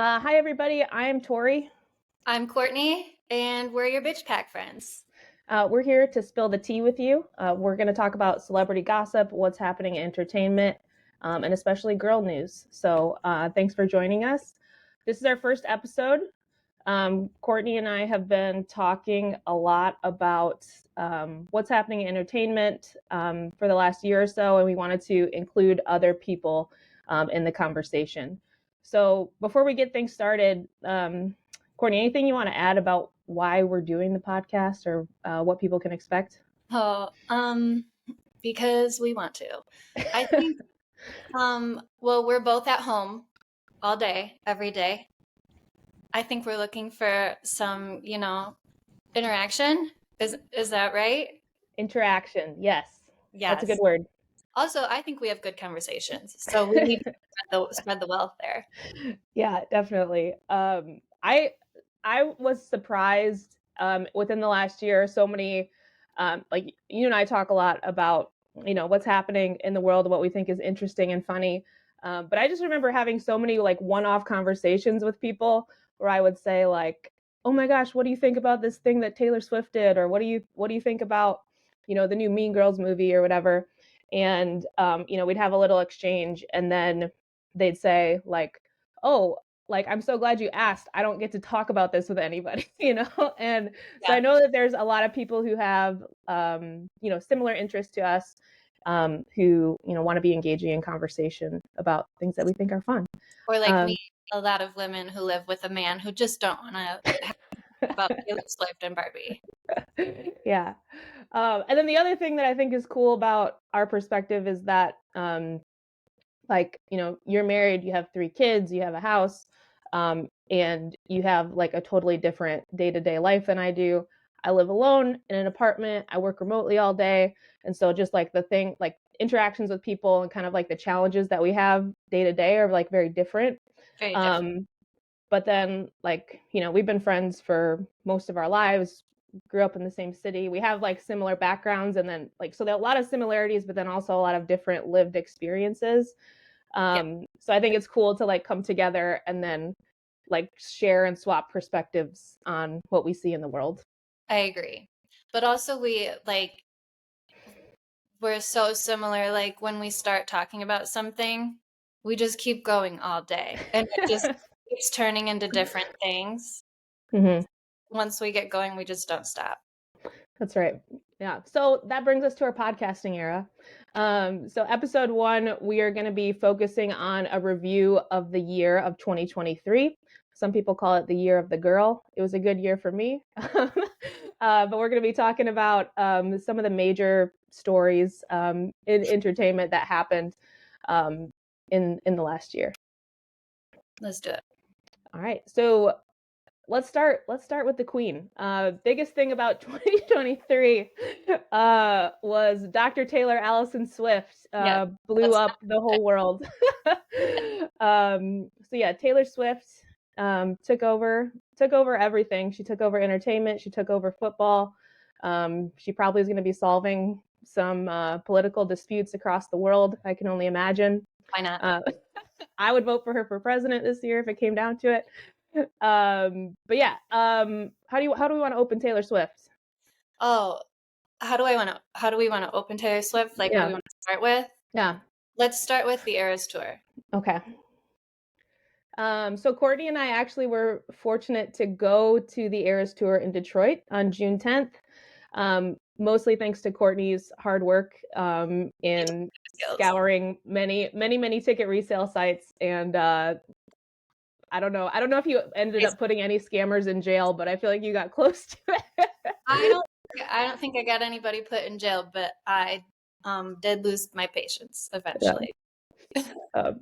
Hi, everybody. I'm Tory. I'm Courtney, and we're your bitch pack friends. We're here to spill the tea with you. We're going to talk about celebrity gossip, what's happening in entertainment, and especially girl news. So thanks for joining us. This is our first episode. Courtney and I have been talking a lot about what's happening in entertainment for the last year or so, and we wanted to include other people in the conversation. So before we get things started, Courtney, anything you want to add about why we're doing the podcast or what people can expect? Oh, because we want to. I think, well, we're both at home all day, every day. I think we're looking for some, interaction. Is that right? Interaction, yes, that's a good Yes. word. Also, I think we have good conversations, so we need to spread the wealth there. Yeah, definitely. I was surprised within the last year. So many, like you and I talk a lot about what's happening in the world, what we think is interesting and funny. But I just remember having so many like one-off conversations with people where I would say like, "Oh my gosh, what do you think about this thing that Taylor Swift did?" Or what do you think about the new Mean Girls movie or whatever? And we'd have a little exchange, and then they'd say like, "Oh, like I'm so glad you asked. I don't get to talk about this with anybody," And so Yeah, I know that there's a lot of people who have similar interests to us, who want to be engaging in conversation about things that we think are fun. or like Um, me, a lot of women who live with a man who just don't want to have about Taylor Swift and Barbie. yeah. And then the other thing that I think is cool about our perspective is that like you're married, you have 3 kids, you have a house, and you have like a totally different day-to-day life than I do. I live alone in an apartment, I work remotely all day, and so just like the thing, like interactions with people and kind of like the challenges that we have day to day are like very different. Very different. But then like we've been friends for most of our lives, grew up in the same city, we have like similar backgrounds, and then like so there are a lot of similarities but then also a lot of different lived experiences. Yeah, So I think it's cool to like come together and then like share and swap perspectives on what we see in the world. I agree. But also we're so similar. Like when we start talking about something, we just keep going all day and it just keeps turning into different things. Hmm. Once we get going, we just don't stop. That's right. Yeah. So that brings us to our podcasting era. So episode 1, we are going to be focusing on a review of the year of 2023. Some people call it the year of the girl. It was a good year for me. But we're going to be talking about some of the major stories in entertainment that happened in the last year. Let's do it. All right. So let's start with the queen. Biggest thing about 2023 was Dr. Taylor Allison Swift Yes, blew let's up the whole world. So yeah, Taylor Swift took over everything. She took over entertainment, she took over football. She probably is going to be solving some political disputes across the world, I can only imagine. why not? uh, I would vote for her for president this year if it came down to it. But yeah, how do we want to open Taylor Swift? Oh, how do we want to open Taylor Swift? Like what Yeah, we want to start with? yeah, Let's start with the Eras Tour. okay. So Courtney and I actually were fortunate to go to the Eras Tour in Detroit on June 10th. Mostly thanks to Courtney's hard work in Skills. scouring many, many, many ticket resale sites. And I don't know if you ended up putting any scammers in jail, but I feel like you got close to it. I don't I don't think I got anybody put in jail, but I did lose my patience Yeah. eventually. Um,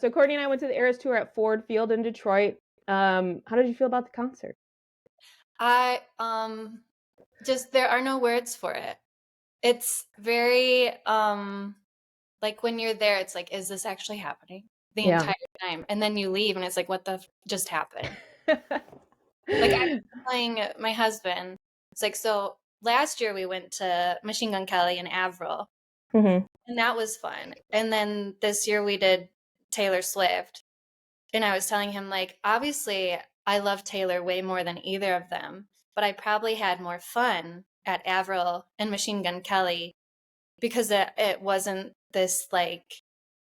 so Courtney and I went to the Eras Tour at Ford Field in Detroit. How did you feel about the concert? I just there are no words for it. It's very like when you're there, it's like, is this actually happening the Yeah. entire time? And then you leave and it's like, what the just happened? Like I was telling my husband, it's like, so last year we went to Machine Gun Kelly and Avril, Hmm. and that was fun. And then this year we did Taylor Swift. And I was telling him, like, obviously, I love Taylor way more than either of them, but I probably had more fun at Avril and Machine Gun Kelly because it wasn't this like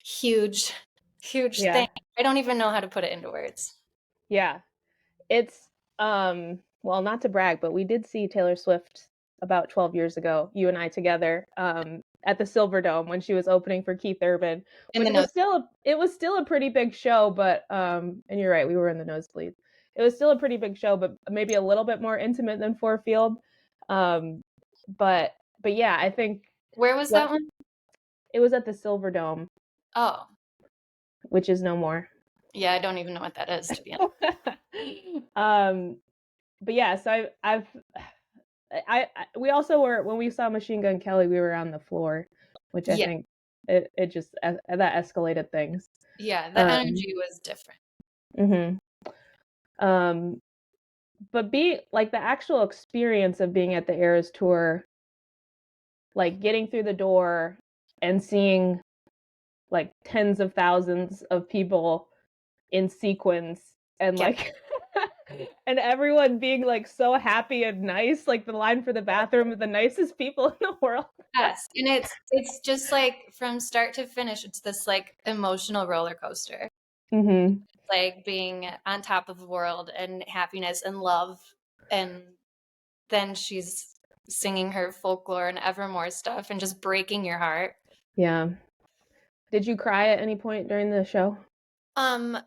huge, huge Yeah. thing. I don't even know how to put it into words. Yeah. It's well, not to brag, but we did see Taylor Swift about 12 years ago, you and I together, at the Silverdome when she was opening for Keith Urban, In the which nose. was still a pretty big show, but and you're right, we were in the nosebleed. It was still a pretty big show, but maybe a little bit more intimate than Ford Field. Um, but yeah, I think Where was what that one? it was at the Silverdome, Oh, which is no more. yeah, I don't even know what that is, to be honest. um, but yeah, so we also were when we saw Machine Gun Kelly, we were on the floor, which I Yeah, think it just that escalated things. yeah, the Um, energy was different. hmm um, but the actual experience of being at the Eras tour, like getting through the door and seeing like tens of thousands of people in sequence and Yeah. like and everyone being like so happy and nice, like the line for the bathroom of the nicest people in the world. Yes, and it's just like from start to finish, it's this like emotional roller coaster. hmm Like being on top of the world and happiness and love, and then she's singing her folklore and evermore stuff and just breaking your heart. Yeah. Did you cry at any point during the show?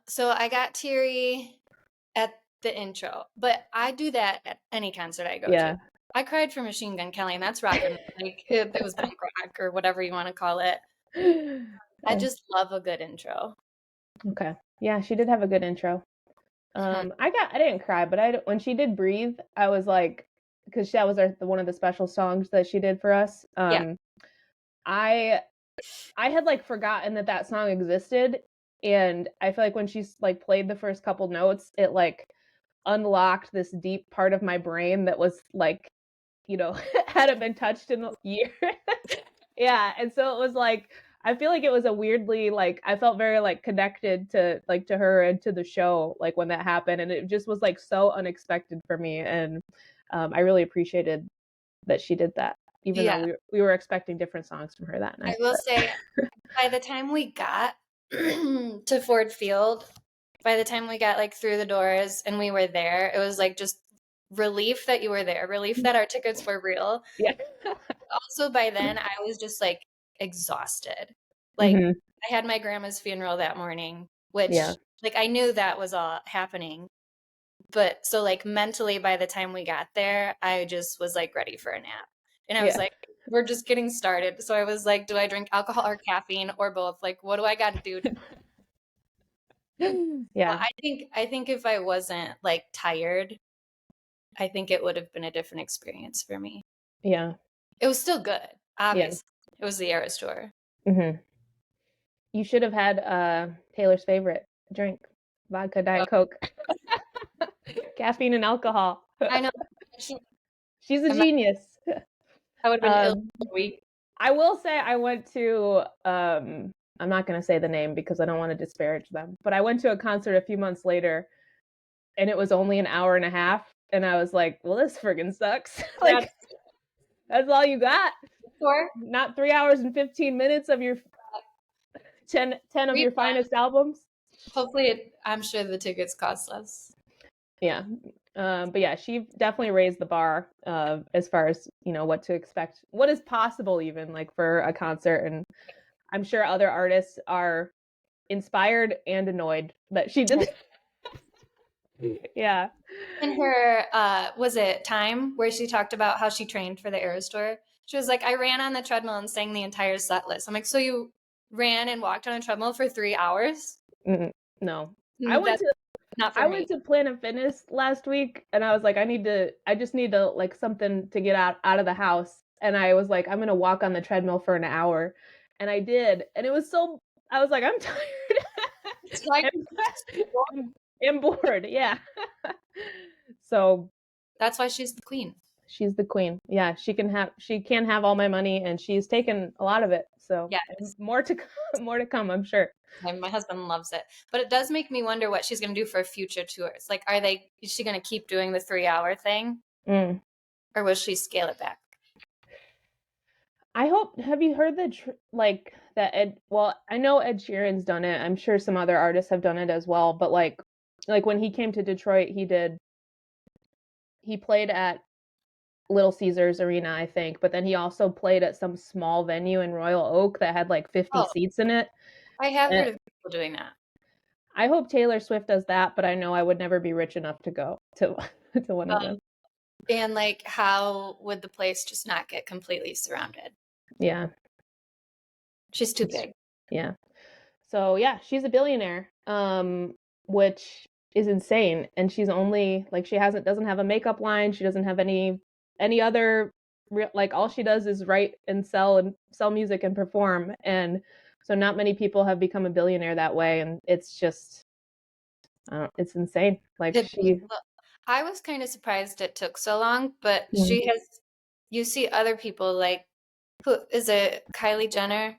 So I got teary at the intro, but I do that at any concert I go to. Yeah. I cried for Machine Gun Kelly, and that's rock and like it was punk rock or whatever you want to call it. I Oh, just love a good intro. okay. Yeah, she did have a good intro. Mhm. I didn't cry, but when she did Breathe, I was like, because that was one of the special songs that she did for us. Yeah, I I had like forgotten that song existed, and I feel like when she's like played the first couple notes, it like unlocked this deep part of my brain that was like, hadn't been touched in a year. Yeah, and so it was like I feel like it was a weirdly like I felt very like connected to her and to the show like when that happened, and it just was like so unexpected for me, and I really appreciated that she did that, even though yeah. we were expecting different songs from her that I night. will But say, by the time we got to Ford Field, by the time we got like through the doors and we were there, it was like just relief that you were there, relief that our tickets were real. yeah, Also, by then, I was just like exhausted. Like, hmm I had my grandma's funeral that morning, which yeah, like I knew that was all happening. But so like mentally by the time we got there, I just was like ready for a nap. And I was yeah, like, we're just getting started. So I was like, do I drink alcohol or caffeine or both? Like, what do I got to do? Well, yeah, I think if I wasn't like tired, I think it would have been a different experience for me. yeah, It was still good, yeah. obviously. It was the Eras tour. hmm You should have had Taylor's favorite drink, vodka, Uh, Diet Coke, caffeine and alcohol. I know. She's a I genius. would have been ill Um, for a week. I will say I went to I'm not going to say the name because I don't want to disparage them, but I went to a concert a few months later and it was only an hour and a half and I was like, well, this friggin' sucks. That's Like that's all you got? the tour. Not 3 hours and 15 minutes of your 10 of We your finest albums? hopefully I'm sure the tickets cost less. Yeah. But yeah, she definitely raised the bar as far as, what to expect, what is possible even like for a concert. And I'm sure other artists are inspired and annoyed that she did. Yeah. In her was it Time where she talked about how she trained for the Eras tour? She was like, I ran on the treadmill and sang the entire set list. I'm like, so you ran and walked on a treadmill for 3 hours? Mm-mm. No. I went That's to not for I me. went to Planet Fitness last week and I was like, I just need to like something to get out of the house. And I was like, I'm gonna walk on the treadmill for an hour. And I did. And I was like, I'm tired. It's like I'm bored. Yeah. So that's why she's the queen. she's the queen. Yeah, she can have all my money and she's taken a lot of it. So Yes. more to more to come, I'm sure. My husband loves it. But it does make me wonder what she's going to do for future tours. Like, is she going to keep doing the 3 hour thing Mm. or will she scale it back? I hope. Have you heard like that Ed? Well, I know Ed Sheeran's done it. I'm sure some other artists have done it as well. But like when he came to Detroit, he played at Little Caesars Arena, I think. But then he also played at some small venue in Royal Oak that had like 50 Oh, seats in it. I have And heard of people doing that. I hope Taylor Swift does that, but I know I would never be rich enough to go to to one of Um, them. and like, how would the place just not get completely surrounded? Yeah, She's too big. yeah. So yeah, she's a billionaire, which is insane. And she's only like she hasn't doesn't have a makeup line. She doesn't have any other like all she does is write and sell music and perform. And so not many people have become a billionaire that way. And it's just it's insane. Like she. Well, I was kind of surprised it took so long, but Mm. you see other people like, who is it, Kylie Jenner,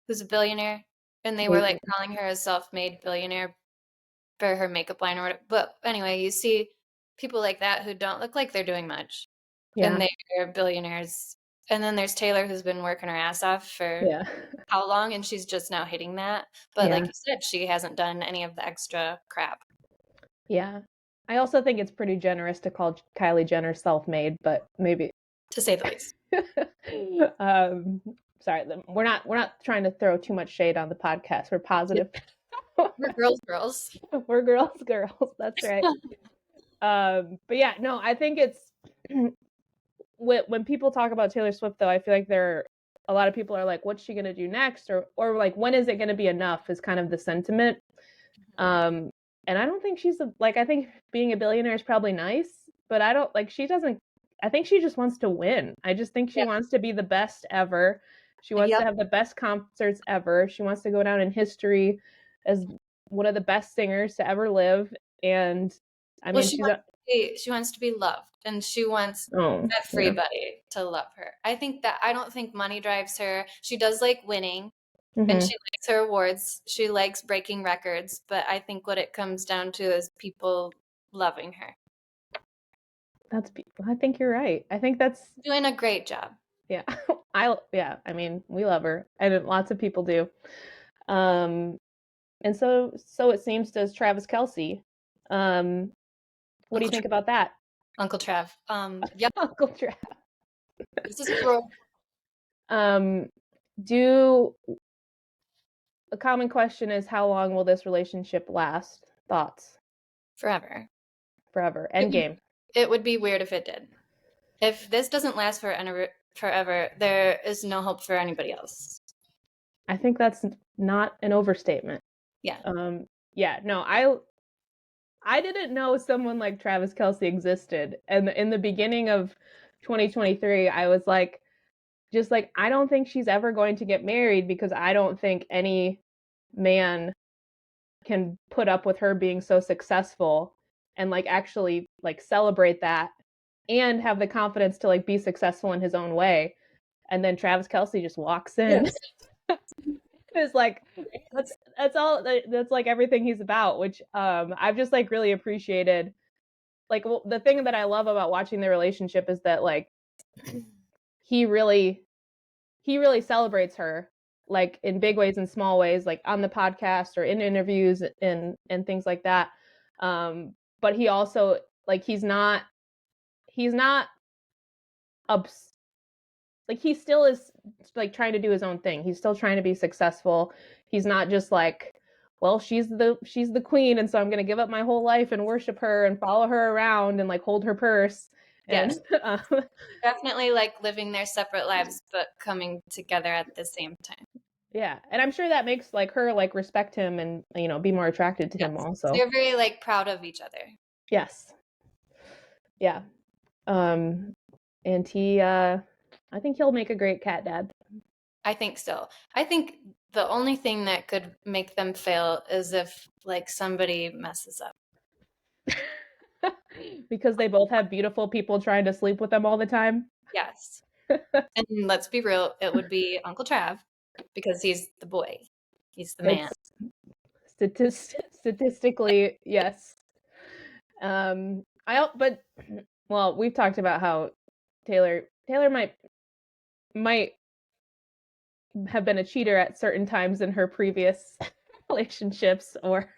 who's a billionaire? And they were like calling her a self-made billionaire for her makeup line or whatever. But anyway, you see people like that who don't look like they're doing much and Yeah, they're billionaires. And then there's Taylor who's been working her ass off for yeah, how long and she's just now hitting that. But like yeah, you said, she hasn't done any of the extra crap, yeah. I also think it's pretty generous to call Kylie Jenner self-made, but maybe. to say the least. um, sorry, we're not trying to throw too much shade on the podcast. We're positive. We're girls. We're girls. That's right. But yeah, no, I think it's when people talk about Taylor Swift, though, I feel like a lot of people are like, what's she gonna do next, or like when is it gonna be enough? Is kind of the sentiment. Um, and I don't think I think being a billionaire is probably nice, but I don't like she doesn't. I think she just wants to win. I just think she Yeah. wants to be the best ever. She wants to Yep. have the best concerts ever. She wants to go down in history as one of the best singers to ever live. And I Well, mean, she's she wants to be loved and she wants oh yeah, everybody to love her. I don't think money drives her. She does like winning and hmm she likes her awards. She likes breaking records, but I think what it comes down to is people loving her. I think you're right. I think that's Doing a great job. yeah. I mean, we love her, and lots of people do. Um, and so it seems does Travis Kelce. What do you Uncle think Trav. about that? Uncle Trav. Yep. Uncle Trav. This is bro Um, do a common question is how long will this relationship last? Thoughts? forever. Forever. It End would, game. it would be weird if it did. If this doesn't last forever, there is no hope for anybody else. I think that's not an overstatement. Yeah. Yeah, no, I didn't know someone like Travis Kelce existed. And in the beginning of 2023, I was like, just like, I don't think she's ever going to get married because I don't think any man can put up with her being so successful and like actually like celebrate that and have the confidence to like be successful in his own way. And then Travis Kelce just walks in. Yes. It's like that's all that's like everything he's about, which I've just like really appreciated. Like the thing that I love about watching their relationship is that like he really he really celebrates her like in big ways and small ways, like on the podcast or in interviews and things like that. But he also like he's not ups like he still is like trying to do his own thing. He's still trying to be successful. He's not just like, well, she's the queen, and so I'm gonna give up my whole life and worship her and follow her around and like hold her purse. And Yes. Definitely like living their separate lives, but coming together at the same time. yeah, and I'm sure that makes like her like respect him and be more attracted to him Yes. also. They're very like proud of each other. Yes, yeah. Um, and I think he'll make a great cat dad. I think so. I think the only thing that could make them fail is if like somebody messes up. Because they both have beautiful people trying to sleep with them all the time. Yes. And let's be real, it would be Uncle Trav. because he's the boy. He's the man. It's statistically, yes. But well, we've talked about how Taylor might have been a cheater at certain times in her previous relationships, or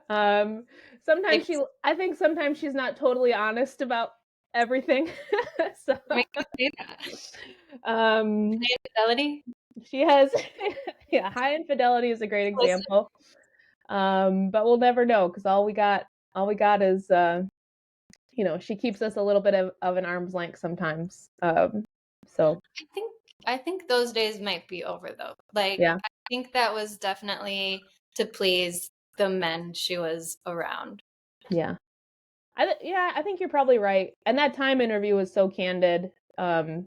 um sometimes It's I think sometimes she's not totally honest about everything. So make you say that. um Infidelity. she has yeah, high infidelity is a great Listen, example. But we'll never know because all we got is she keeps us a little bit of an arm's length sometimes. So I think those days might be over though. Like yeah, I think that was definitely to please the men she was around. yeah. I think you're probably right. And that Time interview was so candid. And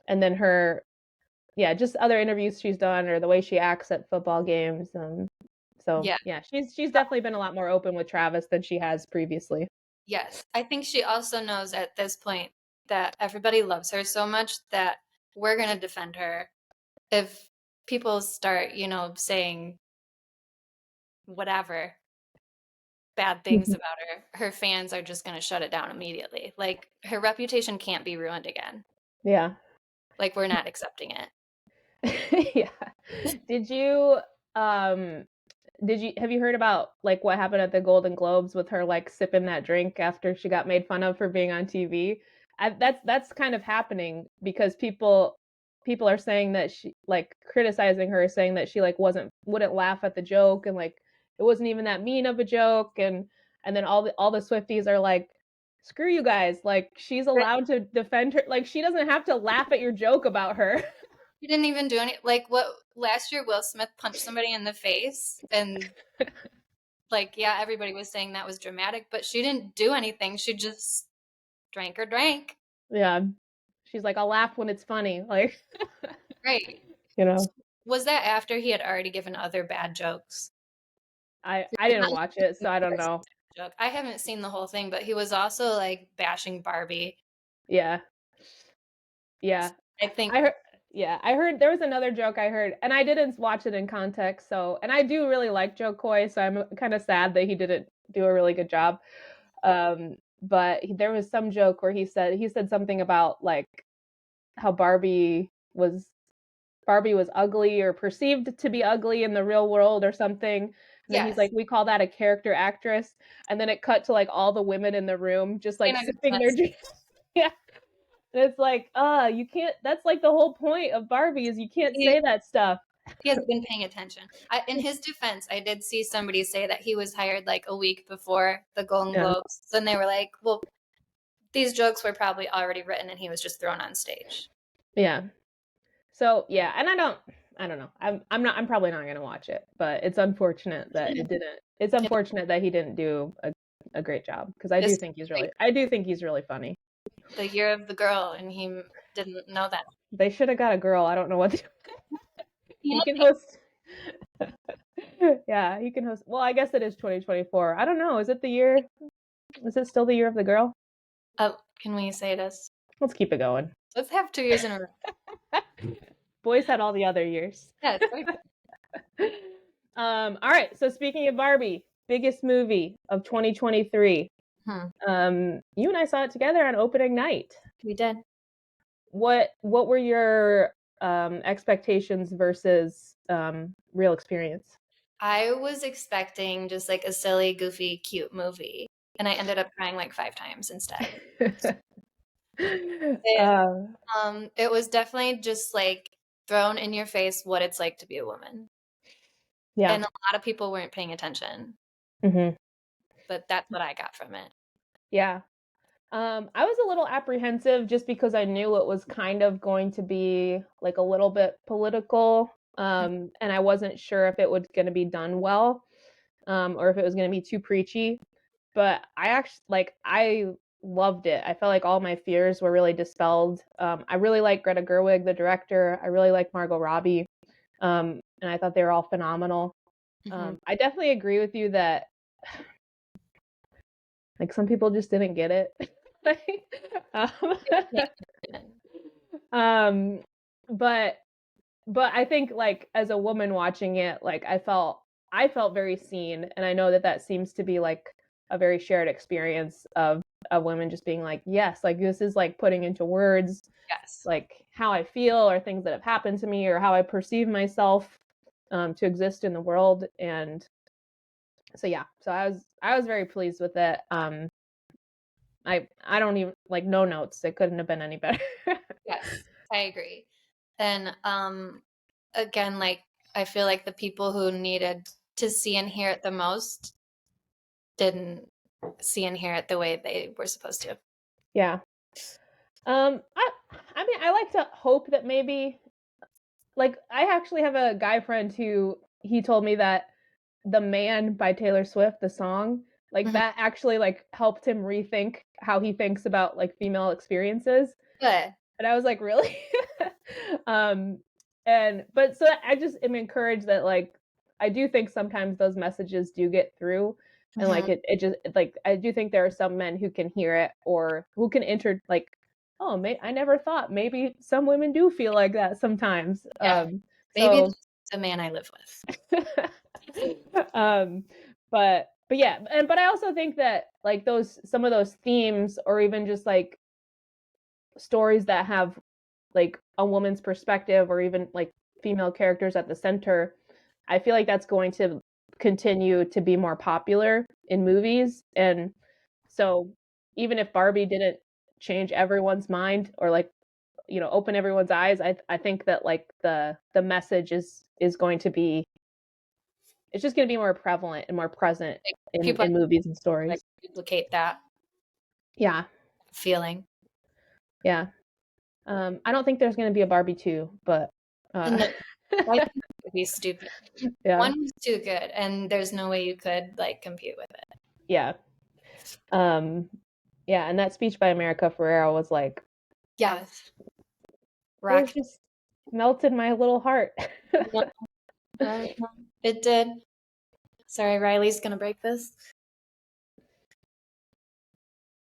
then yeah, just other interviews she's done or the way she acts at football games. So Yeah. yeah, she's definitely been a lot more open with Travis than she has previously. Yes. I think she also knows at this point that everybody loves her so much that we're going to defend her. If people start, saying whatever bad things Mhm. about her fans are just going to shut it down immediately. Like her reputation can't be ruined again. Yeah. Like we're not accepting it. Yeah. Did you um have you heard about like what happened at the Golden Globes with her like sipping that drink after she got made fun of for being on TV? That's kind of happening because people are saying that she like criticizing her, saying that she like wouldn't laugh at the joke and like it wasn't even that mean of a joke, and then all the Swifties are like, screw you guys, like she's allowed to defend her, like she doesn't have to laugh at your joke about her. She didn't even do any, like what last year Will Smith punched somebody in the face and like yeah, everybody was saying that was dramatic, but she didn't do anything. She just drank her drink. Yeah. She's like, I'll laugh when it's funny. Like, Right. you know, Was that after he had already given other bad jokes? I didn't watch it, so I don't know. Joke. I haven't seen the whole thing, but he was also like bashing Barbie. Yeah. Yeah. I think I heard yeah, I heard there was another joke I heard, and I didn't watch it in context, so and I do really like Joe Coy, so I'm kind of sad that he didn't do a really good job. But there was some joke where he said something about like how Barbie was ugly or perceived to be ugly in the real world or something. And then he's yes. like, we call that a character actress. And then it cut to like all the women in the room just like Selena sipping their drinks. Yeah. And it's like, you can't, that's like the whole point of Barbie is you can't He, say that stuff. he has been paying attention. In his defense, I did see somebody say that he was hired like a week before the Golden Yeah. Globes. Then they were like, well, these jokes were probably already written and he was just thrown on stage. Yeah. So yeah. And I don't know. I'm probably not going to watch it, but it's unfortunate that he didn't do a great job because I do This think he's like really funny. the year of the girl, and he didn't know that. They should have got a girl. I don't know what he Yeah. can host. Yeah, he can host. Well, I guess it is 2024. I don't know. Is it the year? Is it still the year of the girl? Oh, can we say this? Let's keep it going. Let's have 2 years in a row. Boys had all the other years. Yeah, it's right. All right. So speaking of Barbie, biggest movie of 2023. You and I saw it together on opening night. We did. What were your expectations versus real experience? I was expecting just like a silly, goofy, cute movie, and I ended up crying like 5 times instead. It, uh, it was definitely just like thrown in your face what it's like to be a woman, yeah. and a lot of people weren't paying attention, Hmm. but that's what I got from it. Yeah. I was a little apprehensive just because I knew it was kind of going to be like a little bit political, and I wasn't sure if it was going to be done well, or if it was going to be too preachy. But I loved it. I felt like all my fears were really dispelled. I really like Greta Gerwig, the director. I really like Margot Robbie, and I thought they were all phenomenal. Mm-hmm. I definitely agree with you that like some people just didn't get it. um, Yeah. um, but but I think, like, as a woman watching it, like, I felt very seen, and I know that that seems to be, like, a very shared experience of women just being like, "Yes, like, this is, like, putting into words, Yes. like, how I feel or things that have happened to me or how I perceive myself, to exist in the world," and so, yeah. So I was very pleased with it. I don't even like, no notes. It couldn't have been any better. Yes, I agree. And again, like I feel like the people who needed to see and hear it the most didn't see and hear it the way they were supposed to. Yeah. I mean, I like to hope that maybe like, I actually have a guy friend who he told me that "The Man" by Taylor Swift, the song, like, Mhm. that actually, like, helped him rethink how he thinks about, like, female experiences, Good. and I was like, "Really?" Um, and but so I just am encouraged that, like, I do think sometimes those messages do get through, and, like, Mhm. it just like, I do think there are some men who can hear it or who can like, "Oh, I never thought maybe some women do feel like that sometimes." Yeah. Maybe So that's the man I live with. um, but yeah, but I also think that, like, those some of those themes or even just, like, stories that have, like, a woman's perspective or even, like, female characters at the center, I feel like that's going to continue to be more popular in movies, and so even if Barbie didn't change everyone's mind or, like, open everyone's eyes, I think that, like, the message is going to be it's just gonna be more prevalent and more present Like in people movies and like stories. duplicate that Yeah, feeling. yeah. I don't think there's gonna be a Barbie 2, but, And I think it would be stupid. yeah, One was too good, and there's no way you could like compete with it. yeah. Um, yeah, and that Speech by America Ferrera was like Yes. it was Rock. just melted my little heart. Uh, it did. Sorry, Riley's gonna break this.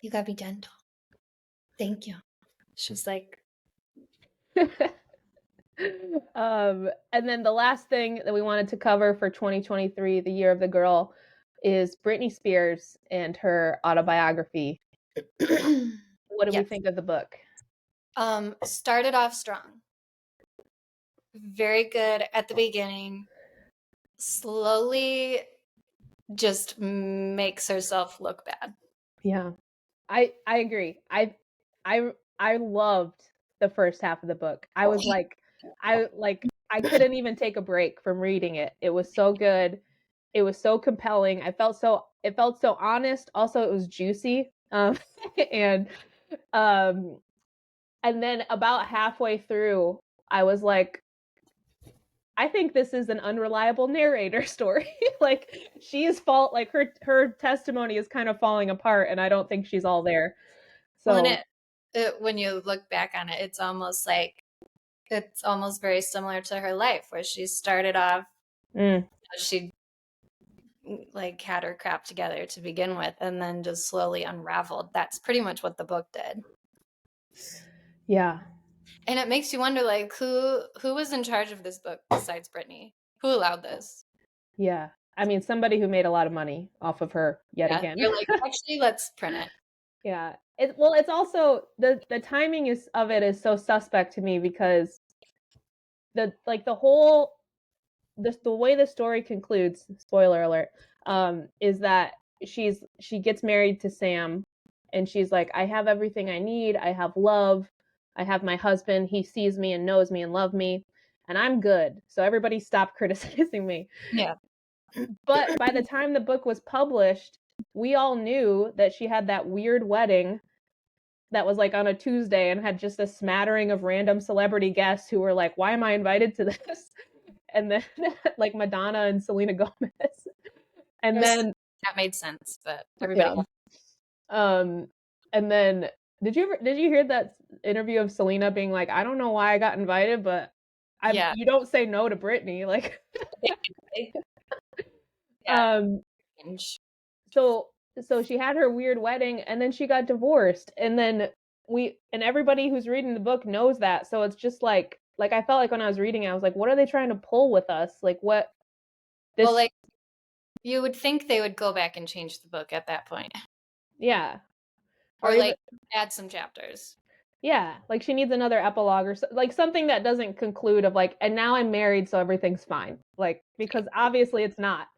You gotta be gentle. Thank you. She's like, And then the last thing that we wanted to cover for 2023, the year of the girl, is Britney Spears and her autobiography. What do we yes. think of the book? Started off strong. Very good at the beginning. Slowly just makes herself look bad. Yeah. I agree. I loved the first half of the book. I couldn't even take a break from reading it. It was so good. It was so compelling. It felt so honest. Also, it was juicy. And um and then about halfway through, I was like, I think this is an unreliable narrator story. Like, she is fault like her testimony is kind of falling apart and I don't think she's all there. Well, and So, when you look back on it, it's almost very similar to her life, where she started off, mm, she like had her crap together to begin with, and then just slowly unraveled. That's pretty much what the book did. yeah. And it makes you wonder, like, who was in charge of this book besides Britney? Who allowed this? Yeah. I mean, somebody who made a lot of money off of her yet Yeah, again. they're like, actually, let's print it. Yeah. It's also the timing is of it is so suspect to me because the whole the way the story concludes, spoiler alert, is that she gets married to Sam and she's like, I have everything I need. I have love. I have my husband. He sees me and knows me and loves me. And I'm good. So everybody stop criticizing me. Yeah. But by the time the book was published, we all knew that she had that weird wedding that was like on a Tuesday and had just a smattering of random celebrity guests who were like, why am I invited to this? And then like Madonna and Selena Gomez. And Yes, then that made sense, but everybody yeah. got Um and then did you hear that interview of Selena being like, I don't know why I got invited, but I yeah. you don't say no to Britney. Like Yeah. um Cringe. so so she had her weird wedding and then she got divorced and then everybody who's reading the book knows that. So it's just like like I felt like when I was reading it, I was like, what are they trying to pull with us? Like what Well, this like you would think they would go back and change the book at that point, yeah. Or or even like add some chapters. yeah, like she needs another epilogue or like something that doesn't conclude of like, and now I'm married, so everything's fine. Like because obviously it's not.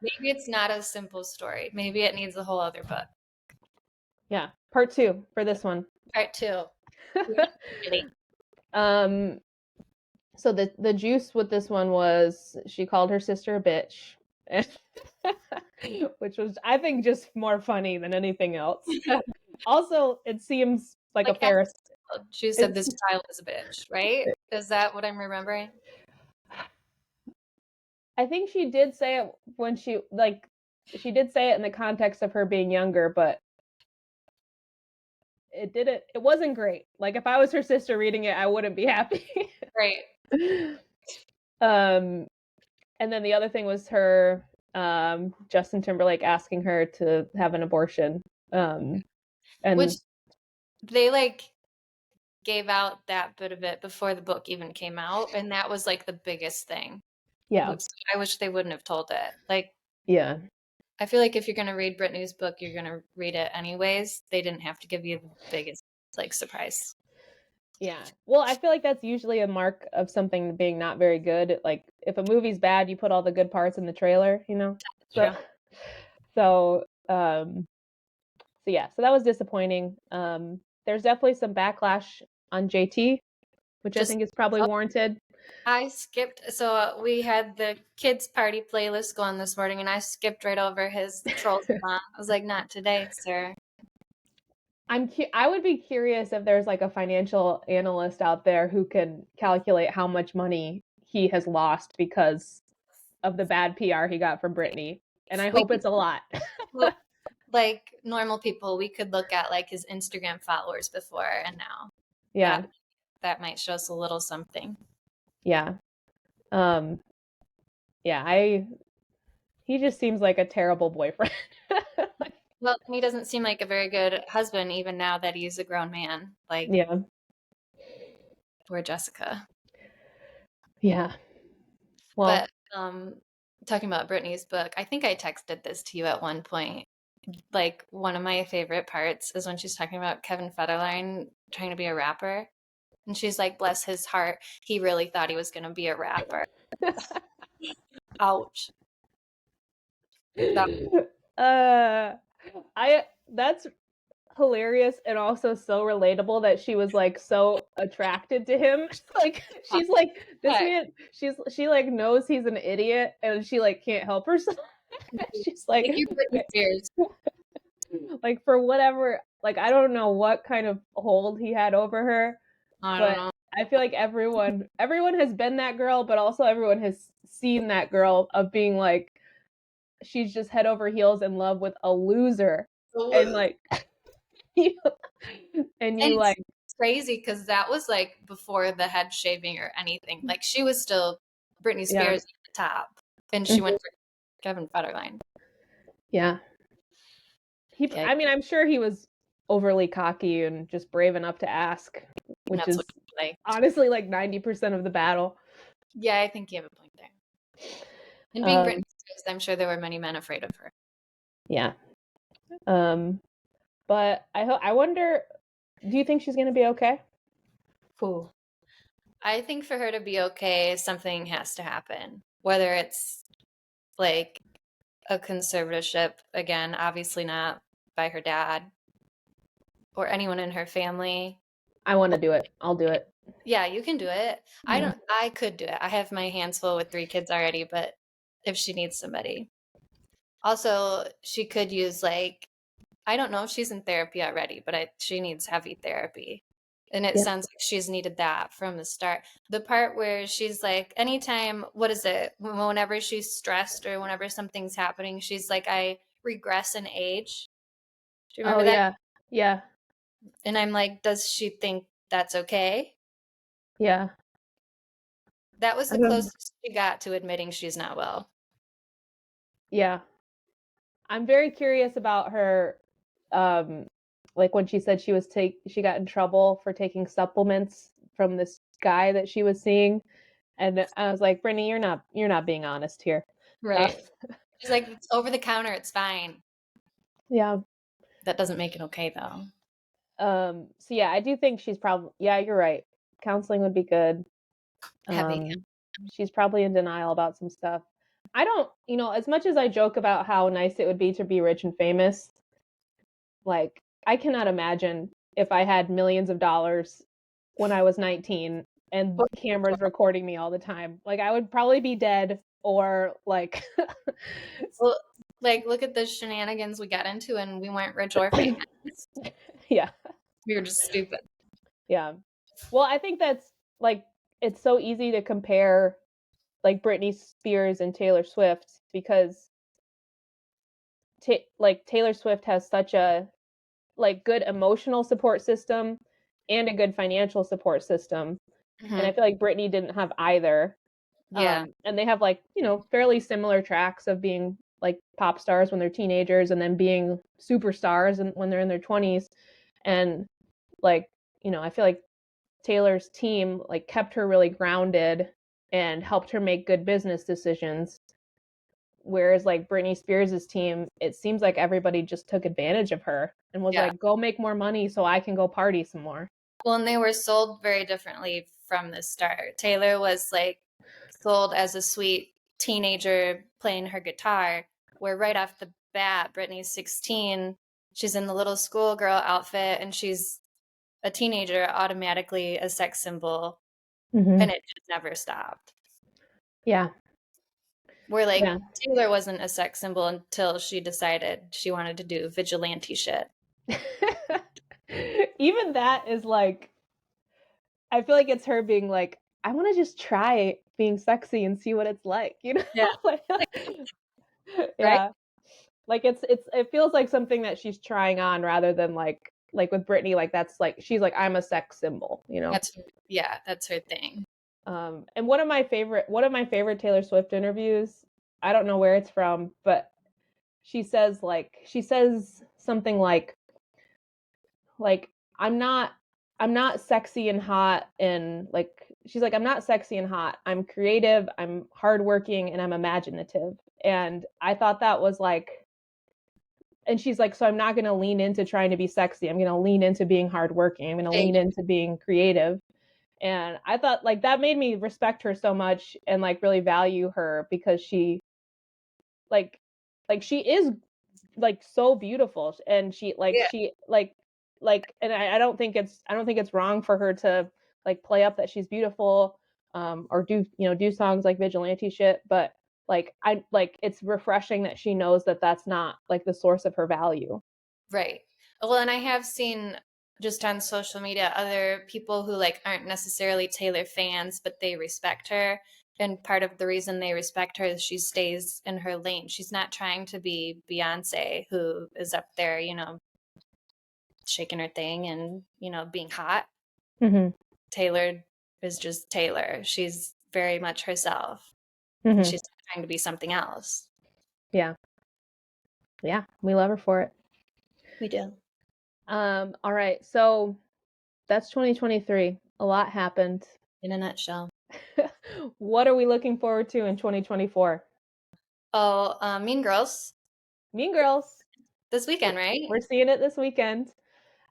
Maybe it's not a simple story. Maybe it needs a whole other book. Yeah, part 2 for this one. Part two. Really? um so the juice with this one was she called her sister a bitch. Which was I think just more funny than anything else. Also, it seems like a Like Ferris. she said, It's this child is a bitch, right? Is that what I'm remembering? I think she did say it when she did say it in the context of her being younger, but it wasn't great. Like if I was her sister reading it, I wouldn't be happy. Right. um and then the other thing was her Justin Timberlake asking her to have an abortion. Which And they like gave out that bit of it before the book even came out, and that was like the biggest thing. yeah. I wish they wouldn't have told it. Like, Yeah. I feel like if you're gonna read Britney's book, you're gonna read it anyways. They didn't have to give you the biggest like surprise. Yeah. Well, I feel like that's usually a mark of something being not very good. Like if a movie's bad, you put all the good parts in the trailer, you know? So True. so so yeah, so that was disappointing. There's definitely some backlash on JT, which I Just think is probably warranted. I skipped. So we had the kids' party playlist going this morning, and I skipped right over his troll song. I was like, "Not today, sir." I would be curious if there's like a financial analyst out there who can calculate how much money he has lost because of the bad PR he got from Britney. And I We hope it's a lot. could, like normal people, we could look at like his Instagram followers before and now. Yeah. That might show us a little something. Yeah. Um yeah, he just seems like a terrible boyfriend. Well, he doesn't seem like a very good husband, even now that he's a grown man. Like Yeah. poor Jessica. Yeah. Well, But talking about Brittany's book, I think I texted this to you at one point. Like one of my favorite parts is when she's talking about Kevin Federline trying to be a rapper. And she's like, bless his heart, he really thought he was going to be a rapper. Ouch. That, uh I that's hilarious and also so relatable that she was like so attracted to him. Like she's like this heck. man she like knows he's an idiot and she like can't help herself. She's like Like you're Britney Spears. like for whatever like I don't know what kind of hold he had over her, I don't but know. I feel like everyone has been that girl, but also everyone has seen that girl of being like she's just head over heels in love with a loser and like you, and And you it's like crazy because that was like before the head shaving or anything. Like she was still Britney yeah. Spears at the top, and she Mhm. went for Kevin Federline. Yeah. Yeah, I mean, I'm sure he was overly cocky and just brave enough to ask, and which that's is what like. honestly like 90% of the battle. Yeah, I think you have a point there. And being Britney Um, Spears, I'm sure there were many men afraid of her. yeah. Um, but I wonder, do you think she's gonna be okay? Ooh. I think for her to be okay, something has to happen. Whether it's like a conservatorship, again, obviously not by her dad or anyone in her family. I want to do it. I'll do it. Yeah, you can do it. Yeah. I could do it. I have my hands full with 3 kids already, but if she needs somebody. Also, she could use like I don't know if she's in therapy already, but she needs heavy therapy. And it Yeah. sounds like she's needed that from the start. The part where she's like, anytime, what is it? Whenever she's stressed or whenever something's happening, she's like, I regress in age. Do you Oh remember that? yeah. Yeah. And I'm like, does she think that's okay? Yeah. That was I the don't, closest she got to admitting she's not well. yeah. I'm very curious about her like when she said she got in trouble for taking supplements from this guy that she was seeing, and I was like, Brittany, you're not being honest here. Uh, Right. She's like, it's over the counter, it's fine. yeah. That doesn't make it okay though. So yeah, I do think she's probably, yeah, you're right. Counseling would be good. Heavy. She's probably in denial about some stuff. I don't, as much as I joke about how nice it would be to be rich and famous, like I cannot imagine if I had millions of dollars when I was 19 and cameras recording me all the time. Like I would probably be dead or like Well, like, look at the shenanigans we got into, and we weren't rich or famous. yeah. We were just stupid. Yeah. Well, I think that's like it's so easy to compare like Britney Spears and Taylor Swift because like Taylor Swift has such a like good emotional support system and a good financial support system. And I Hmm. feel like Britney didn't have either. Yeah. And they have like, fairly similar tracks of being like pop stars when they're teenagers and then being superstars and when they're in their 20s. And like, I feel like Taylor's team like kept her really grounded and helped her make good business decisions. Whereas like Britney Spears' team, it seems like everybody just took advantage of her and was Yeah. like, go make more money so I can go party some more. Well, and they were sold very differently from the start. Taylor was like sold as a sweet teenager playing her guitar, where right off the bat, Britney's 16, she's in the little schoolgirl outfit, and she's a teenager, automatically a sex symbol, Mm-hmm. and it just never stopped. Yeah. Where like Yeah. Taylor wasn't a sex symbol until she decided she wanted to do vigilante shit. Even that is like, I feel like it's her being like, I want to just try being sexy and see what it's like, Yeah. Like, Right? yeah. Like it feels like something that she's trying on rather than like with Britney, like that's like she's like I'm a sex symbol. That's yeah, that's her thing. And one of my favorite Taylor Swift interviews, I don't know where it's from, but she says something like I'm not sexy and hot and like she's like I'm not sexy and hot. I'm creative, I'm hardworking, and I'm imaginative. And I thought that was like and she's like, so I'm not going to lean into trying to be sexy. I'm going to lean into being hardworking. I'm going to lean into being creative. And I thought like that made me respect her so much and like really value her because she like she is like so beautiful and Yeah. and I don't think it's wrong for her to like play up that she's beautiful or do songs like vigilante shit, but like I like it's refreshing that she knows that that's not like the source of her value. Right. Well, and I have seen just on social media other people who like aren't necessarily Taylor fans, but they respect her. And part of the reason they respect her is she stays in her lane. She's not trying to be Beyonce, who is up there, shaking her thing and, being hot. Mhm. Taylor is just Taylor. She's very much herself, and Mhm. she's not trying to be something else. Yeah. Yeah, we love her for it. We do. All right. So that's 2023. A lot happened. In a nutshell. What are we looking forward to in 2024? Oh, Mean Girls Mean Girls. this weekend, right? We're seeing it this weekend.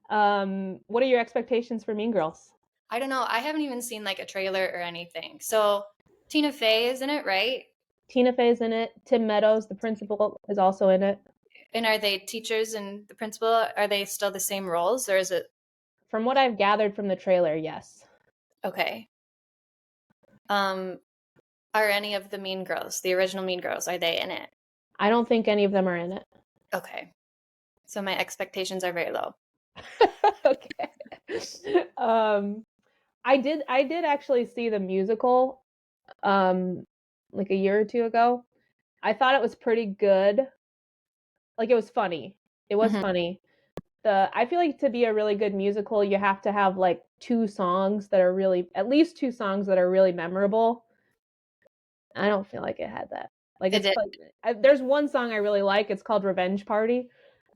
What are your expectations for Mean Girls? I don't know. I haven't even seen like a trailer or anything. So Tina Fey is in it, right? Tina Fey's in it. Tim Meadows, the principal, is also in it. And are they teachers and the principal? Are they still the same roles, or is it From what I've gathered from the trailer, yes. okay? Um, are any of the Mean Girls, the original Mean Girls, are they in it? I don't think any of them are in it. Okay. So my expectations are very low. Okay. I did actually see the musical like a year or two ago. I thought it was pretty good. Like it was funny. It was Mhm. funny. I feel like to be a really good musical, you have to have like at least two songs that are really memorable. I don't feel like it had that. Like It it's did. there's one song I really like. It's called Revenge Party.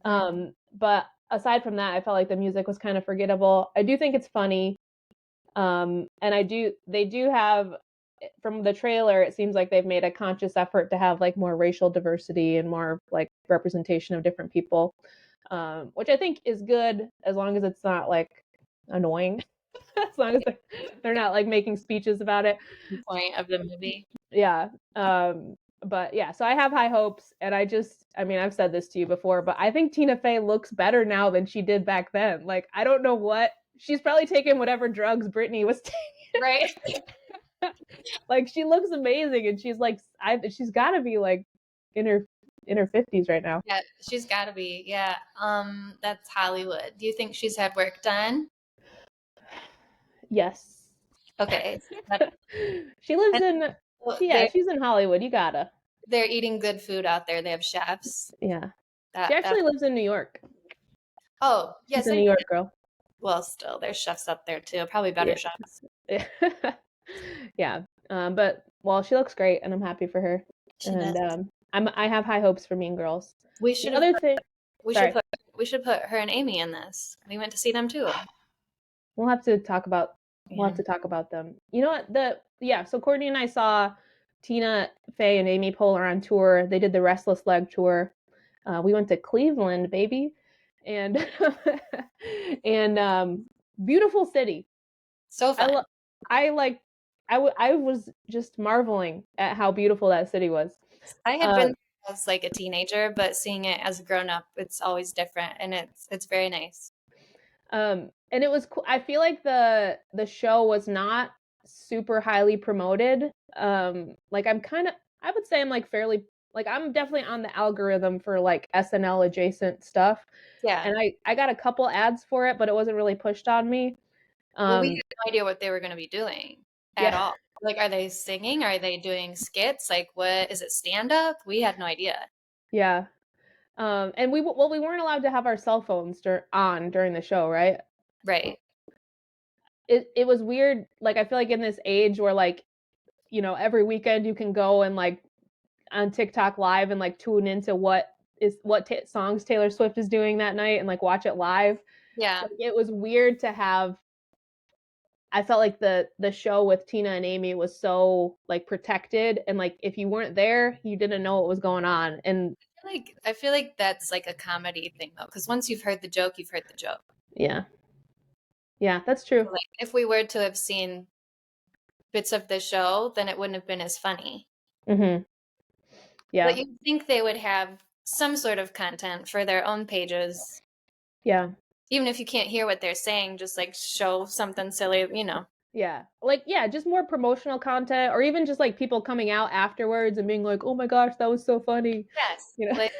Mhm. But aside from that, I felt like the music was kind of forgettable. I do think it's funny. And they do have, from the trailer, it seems like they've made a conscious effort to have like more racial diversity and more like representation of different people, which I think is good as long as it's not like annoying. As long as they're not like making speeches about it. The point of the movie. Yeah. But yeah, so I have high hopes, and I mean, I've said this to you before, but I think Tina Fey looks better now than she did back then. Like, I don't know what, she's probably taking whatever drugs Britney was taking. Right. Like, she looks amazing, and she's like, she's got to be like in her 50s right now. Yeah, she's got to be. Yeah. That's Hollywood. Do you think she's had work done? Yes. Okay. She lives And in, they're she's in Hollywood. You gotta. they're eating good food out there. They have chefs. Yeah. She That actually lives in New York. Oh, She's yes, a I New York girl. well, still there's chefs up there too. Probably better Yeah. chefs. Yeah. But well, she looks great, and I'm happy for her. She And does. I have high hopes for Mean Girls. We The should have other thing, we should sorry, put we should put her and Amy in this. We went to see them too. we'll have to talk about Yeah. them. You know what? So Courtney and I saw Tina Fey and Amy Poehler on tour. They did the Restless Leg tour. We went to Cleveland, baby, and and beautiful city. So I fun. lo- I like I was just marveling at how beautiful that city was. I had Uh, been as like a teenager, but seeing it as a grown up, it's always different and it's very nice. and it was cool. I feel like the show was not super highly promoted. Like I would say I'm like fairly, like I'm definitely on the algorithm for like SNL adjacent stuff, Yeah. and I got a couple ads for it, but it wasn't really pushed on me. Well, we Um, had no idea what they were going to be doing at yeah, all. Like, are they singing? Are they doing skits? Like, what is it, stand up? We had no idea. yeah. And we weren't allowed to have our cell phones on during the show, right? Right. It was weird. Like I feel like in this age where like, every weekend you can go and like on TikTok live and like tune into what songs Taylor Swift is doing that night and like watch it live. Yeah. Like, it was weird to have. I felt like the show with Tina and Amy was so like protected, and like if you weren't there, you didn't know what was going on. And I feel like that's like a comedy thing though, because once you've heard the joke, you've heard the joke. yeah, yeah, that's true. Like, if we were to have seen bits of the show, then it wouldn't have been as funny. Hmm. But Yeah, you'd think they would have some sort of content for their own pages. yeah. Even if you can't hear what they're saying, just like show something silly. Yeah. Like, yeah, just more promotional content, or even just like people coming out afterwards and being like, "Oh my gosh, that was so funny." Yes. You Like,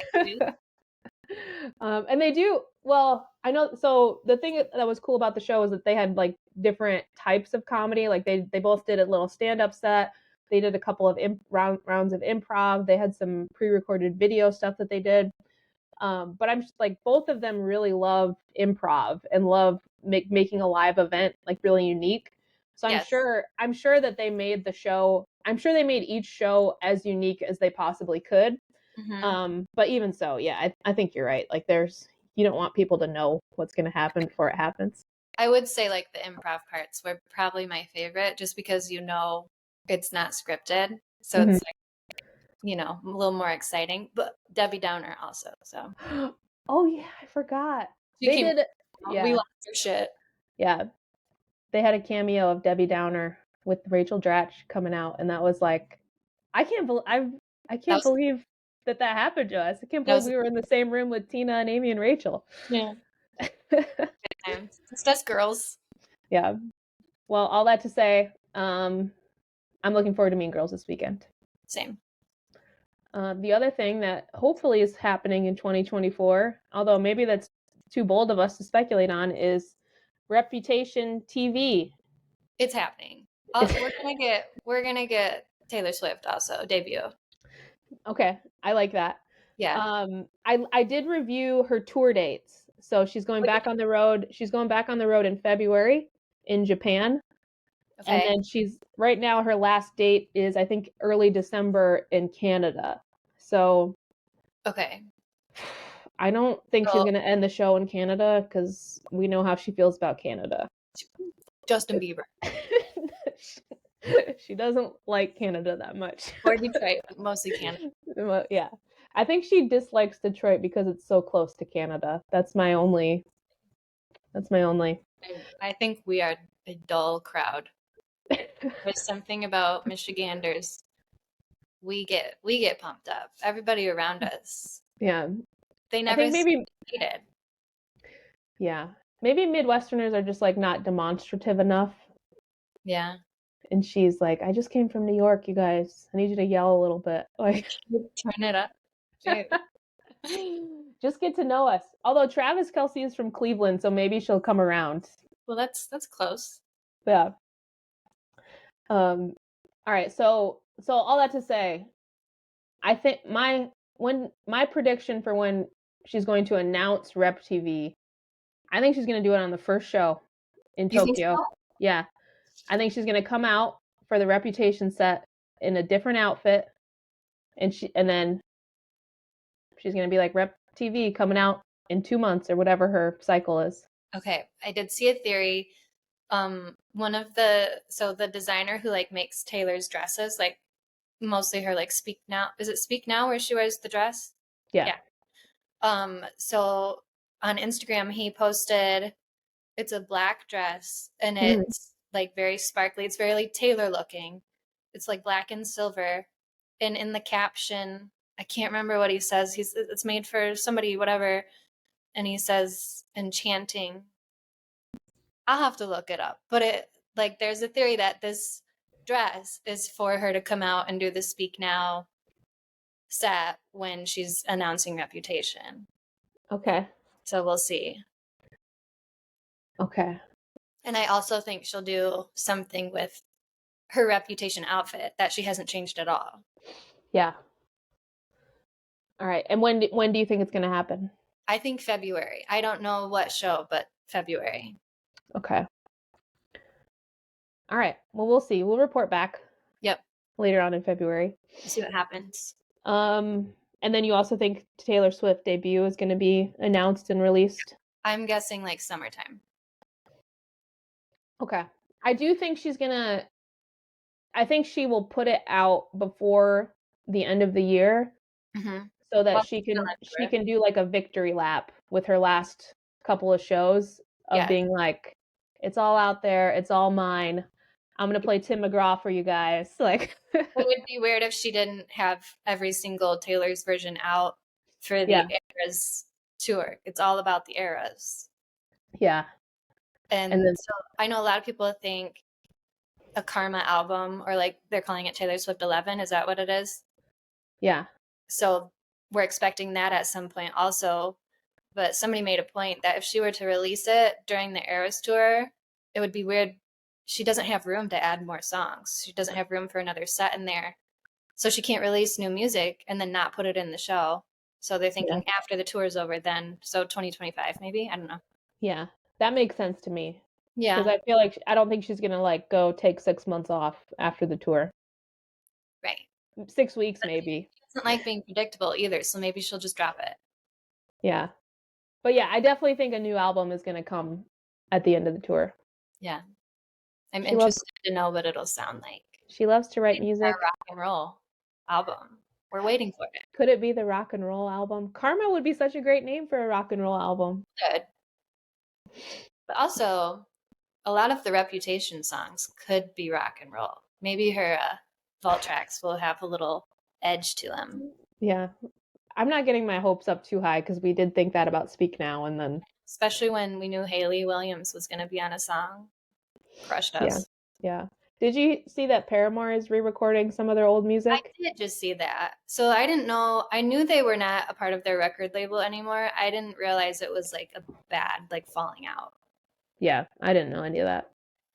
know. And they do well, I know, so the thing that was cool about the show is that they had like different types of comedy. Like they both did a little stand-up set. They did a couple of rounds of improv. They had some pre-recorded video stuff that they did. But I'm just like, both of them really love improv and love making a live event like really unique. So yes. I'm sure that they made the show. I'm sure they made each show as unique as they possibly could. But even so, yeah, I think you're right. Like, you don't want people to know what's going to happen before it happens. I would say like the improv parts were probably my favorite just because it's not scripted. So Mm-hmm. it's like, a little more exciting. But Debbie Downer also. So Oh yeah, I forgot. she They came, did. we Yeah, lost her shit. yeah. They had a cameo of Debbie Downer with Rachel Dratch coming out, and that was like, I can't believe I That can't was, believe that happened to us. I can't that believe was, we were in the same room with Tina and Amy and Rachel. yeah. It's just girls. Yeah. Well, all that to say, I'm looking forward to Mean Girls this weekend. Same. The other thing that hopefully is happening in 2024, although maybe that's too bold of us to speculate on, is Reputation TV. It's happening. We're gonna get Taylor Swift also debut. Okay, I like that. Yeah. I did review her tour dates. So she's going back on the road. She's going back on the road in February in Japan. And Okay. then right now her last date is I think early December in Canada. So Okay. I don't think she's Well, going to end the show in Canada because we know how she feels about Canada. Justin Bieber. She doesn't like Canada that much. Or Detroit, but mostly Canada. Well, yeah. I think she dislikes Detroit because it's so close to Canada. That's my only. I think we are a dull crowd. There's something about Michiganders. We get pumped up. Everybody around us. Yeah. They I never think maybe hated. yeah. Maybe Midwesterners are just like not demonstrative enough. Yeah. And she's like, I just came from New York, you guys. I need you to yell a little bit. Like Turn it up. Dude. just get to know us. Although Travis Kelsey is from Cleveland, so maybe she'll come around. Well, that's close. Yeah. All right, so all that to say, I think my prediction for when she's going to announce Rep TV, I think she's going to do it on the first show in You think Tokyo. so? Yeah. I think she's going to come out for the Reputation set in a different outfit, and then she's going to be like Rep TV coming out in 2 months or whatever her cycle is. Okay, I did see a theory. One of the designer who like makes Taylor's dresses, like mostly her like Speak Now. Is it Speak Now where she wears the dress? Yeah. Yeah. So on Instagram he posted it's a black dress and it's like very sparkly. It's very like Taylor looking. It's like black and silver. And in the caption, I can't remember what he says. It's made for somebody, whatever. And he says enchanting. I'll have to look it up. But it like there's a theory that this dress is for her to come out and do the Speak Now set when she's announcing Reputation. Okay. So we'll see. Okay. And I also think she'll do something with her Reputation outfit that she hasn't changed at all. Yeah. All right. And when do you think it's going to happen? I think February. I don't know what show, but February. Okay. All right. Well, we'll see. We'll report back. Yep. Later on in February. We'll see what happens. And then you also think Taylor Swift debut is going to be announced and released? I'm guessing like summertime. Okay. I do think I think she will put it out before the end of the year so that she can do like a victory lap with her last couple of shows of being like, it's all out there, it's all mine. I'm gonna play Tim McGraw for you guys. Like it would be weird if she didn't have every single Taylor's version out for the Eras tour. It's all about the Eras. Yeah. And then, so I know a lot of people think a Karma album, or like they're calling it Taylor Swift 11. Is that what it is? Yeah. So we're expecting that at some point also. But somebody made a point that if she were to release it during the Eras tour, it would be weird. She doesn't have room to add more songs. She doesn't have room for another set in there. So she can't release new music and then not put it in the show. So they're thinking after the tour is over then. So 2025 maybe? I don't know. Yeah. That makes sense to me. Yeah. Because I feel like I don't think she's going to like go take 6 months off after the tour. Right. 6 weeks maybe. She doesn't like being predictable either. So maybe she'll just drop it. Yeah. But yeah, I definitely think a new album is going to come at the end of the tour. Yeah. I'm interested to know what it'll sound like. She loves to write music. Our rock and roll album. We're waiting for it. Could it be the rock and roll album? Karma would be such a great name for a rock and roll album. Good. But also, a lot of the Reputation songs could be rock and roll. Maybe her vault tracks will have a little edge to them. Yeah. I'm not getting my hopes up too high because we did think that about Speak Now and then. Especially when we knew Hayley Williams was going to be on a song. Crushed us. Yeah. Did you see that Paramore is re-recording some of their old music? I did just see that. So I didn't know. I knew they were not a part of their record label anymore. I didn't realize it was like a bad, like falling out. Yeah, I didn't know any of that.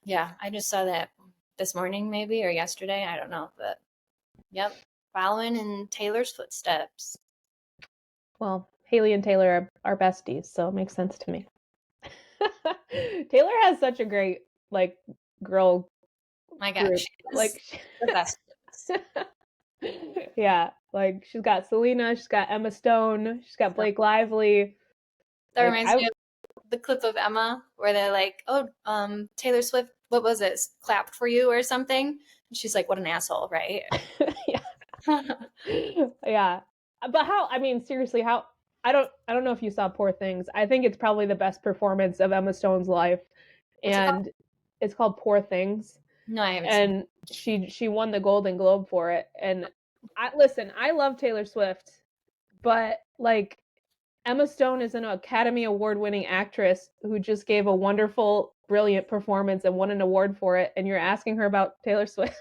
Yeah, I just saw that this morning maybe or yesterday. I don't know. But yep, following in Taylor's footsteps. Well, Hayley and Taylor are besties, so it makes sense to me. Taylor has such a great like girl. My God, like the best. Yeah, like she's got Selena, she's got Emma Stone, she's got Blake Lively. That reminds me of the clip of Emma where they're like, "Oh, Taylor Swift what was it, clapped for you or something. And she's like, what an asshole, right? Yeah. Yeah. But how, I mean, seriously, how, I don't know if you saw Poor Things. I think it's probably the best performance of Emma Stone's life. What's it called? And it's called Poor Things. No, I haven't seen it. And she won the Golden Globe for it. And I listen, I love Taylor Swift, but like Emma Stone is an Academy Award winning actress who just gave a wonderful, brilliant performance and won an award for it, and you're asking her about Taylor Swift.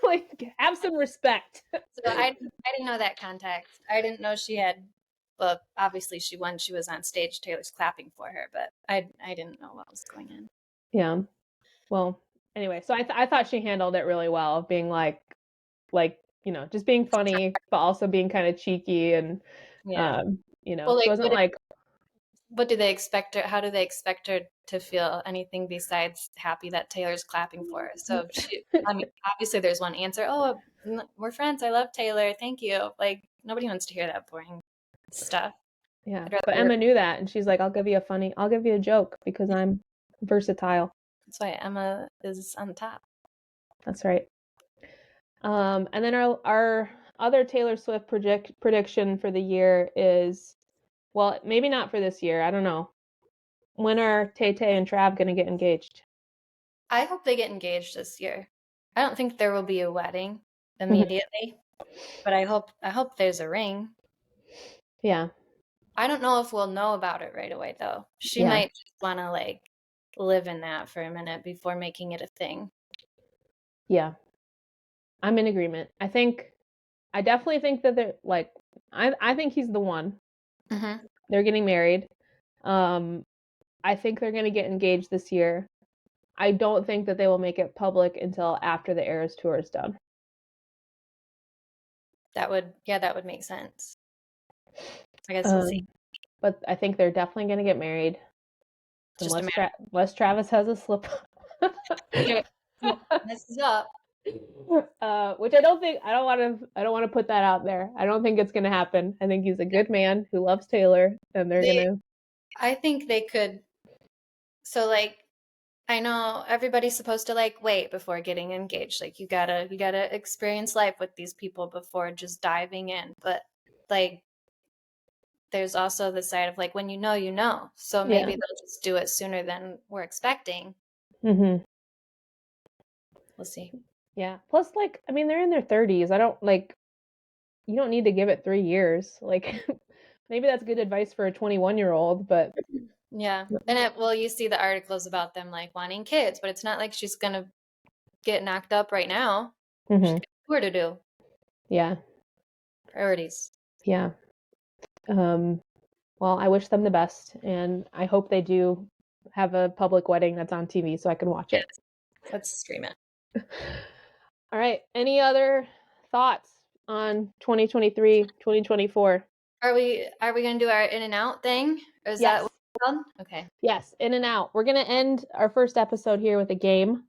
Like, have some respect. So I didn't know that context. I didn't know she had. Well, obviously she won. She was on stage. Taylor's clapping for her, but I didn't know what was going on. Yeah. Well, anyway, so I thought she handled it really well, being like just being funny, but also being kind of cheeky and Yeah. Well, she like, wasn't like what do they expect her? How do they expect her to feel anything besides happy that Taylor's clapping for her? So I mean, obviously there's one answer. Oh, we're friends. I love Taylor. Thank you. Like nobody wants to hear that boring stuff. yeah. I'd rather But hear. Emma knew that, and she's like, I'll give you a joke because I'm versatile. That's why Emma is on top. That's right. And then our other Taylor Swift prediction for the year is, well, maybe not for this year. I don't know. When are Tay Tay and Trav going to get engaged? I hope they get engaged this year. I don't think there will be a wedding immediately, but I hope there's a ring. Yeah. I don't know if we'll know about it right away though. She Yeah. might just want to like live in that for a minute before making it a thing. Yeah. I'm in agreement. I definitely think that they're like, I think he's the one. Mm-hmm. They're getting married. Um, I think they're going to get engaged this year. I don't think that they will make it public until after the Eras tour is done. That would make sense. I guess we'll see. But I think they're definitely going to get married Just a unless matter. unless Travis has a slip. Yeah. This is up. Which I don't want to put that out there. I don't think it's going to happen. I think he's a good man who loves Taylor, and they're going to. I think they could. So like, I know everybody's supposed to like wait before getting engaged. Like you gotta experience life with these people before just diving in. But like, there's also the side of like when you know, you know. So Yeah. maybe they'll just do it sooner than we're expecting. Mm-hmm. We'll see. Yeah. Plus, like, I mean, they're in their 30s. I don't like. You don't need to give it 3 years. Like, maybe that's good advice for a 21-year-old, but Yeah. And well, you see the articles about them like wanting kids, but it's not like she's gonna get knocked up right now. She's mm-hmm. got tour to do. Yeah. Priorities. Yeah. Um, well, I wish them the best, and I hope they do have a public wedding that's on TV so I can watch it. Let's stream it. All right. Any other thoughts on 2023, 2024? Are we gonna do our in and out thing? Or is that Yes. what it's called? Okay. Yes, in and out. We're going to end our first episode here with a game.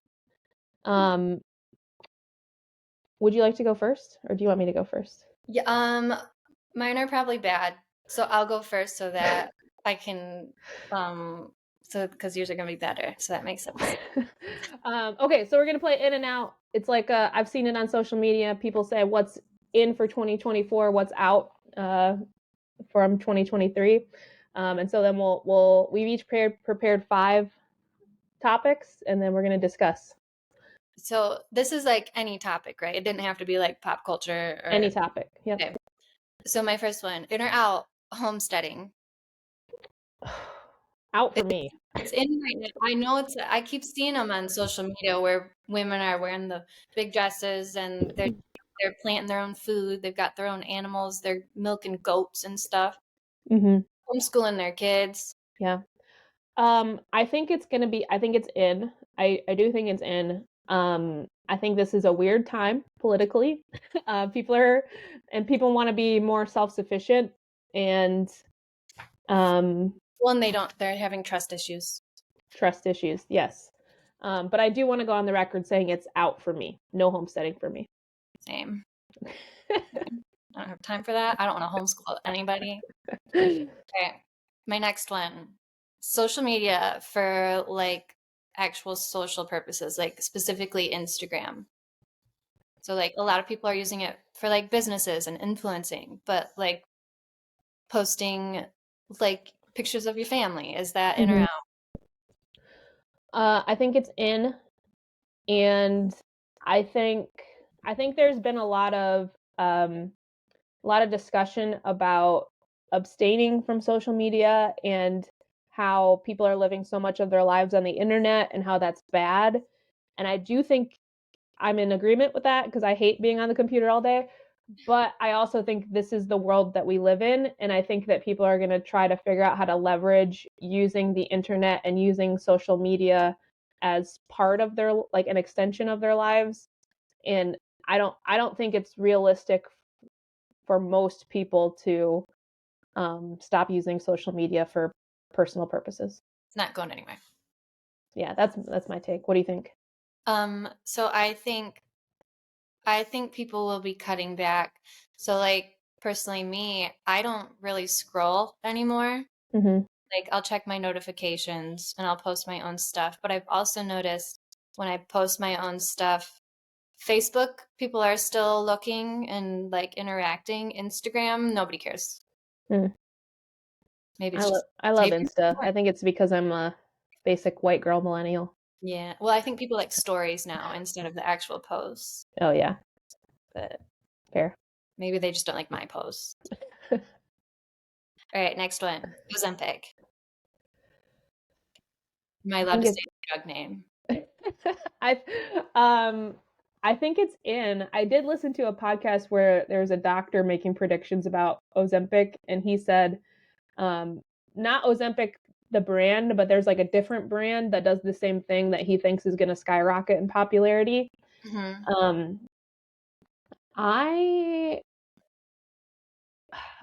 Um, would you like to go first, or do you want me to go first? Yeah, mine are probably bad. So I'll go first so that I can so because yours are gonna be better. So that makes sense. Okay, so we're gonna play in and out. It's like I've seen it on social media. People say what's in for 2024, what's out from 2023, and so then we've each prepared 5 topics, and then we're gonna discuss So this is like any topic, right? It didn't have to be like pop culture or any topic. Yep. okay. So my first one, in or out, homesteading. Out for me. It's in right now. I know I keep seeing them on social media where women are wearing the big dresses and they're planting their own food. They've got their own animals. They're milking goats and stuff. Mm-hmm. Homeschooling their kids. Yeah. I think it's gonna be. I think it's in. I do think it's in. I think this is a weird time politically. People want to be more self-sufficient, and Well, and they're having trust issues. trust issues. Yes. But I do want to go on the record saying it's out for me. No homesteading for me. Same. I don't have time for that. I don't want to homeschool anybody. Okay. My next one, social media for like actual social purposes, like specifically Instagram. So like a lot of people are using it for like businesses and influencing, but like posting like pictures of your family, is that in or Mhm. out? I think it's in, and I think I think there's been a lot of discussion about abstaining from social media and how people are living so much of their lives on the internet and how that's bad. And I do think I'm in agreement with that because I hate being on the computer all day. But I also think this is the world that we live in. And I think that people are going to try to figure out how to leverage using the internet and using social media as part of their, like, an extension of their lives. And I don't think it's realistic for most people to stop using social media for personal purposes. It's not going anywhere. Yeah, that's my take. What do you think? So I think people will be cutting back. So like personally me, I don't really scroll anymore. Hmm. Like I'll check my notifications and I'll post my own stuff, but I've also noticed when I post my own stuff, Facebook, people are still looking and like interacting. Instagram, nobody cares. Mm. Maybe I it's love just I love maybe Insta. I think it's because I'm a basic white girl millennial. yeah. Well, I think people like stories now instead of the actual posts, Oh yeah, but fair. maybe they just don't like my posts. All right, next one. Ozempic. Am I I allowed think to say it's the drug name? I um I think it's in. I did listen to a podcast where there was a doctor making predictions about Ozempic, and he said um not Ozempic the brand, but there's like a different brand that does the same thing that he thinks is going to skyrocket in popularity. Hmm. Um I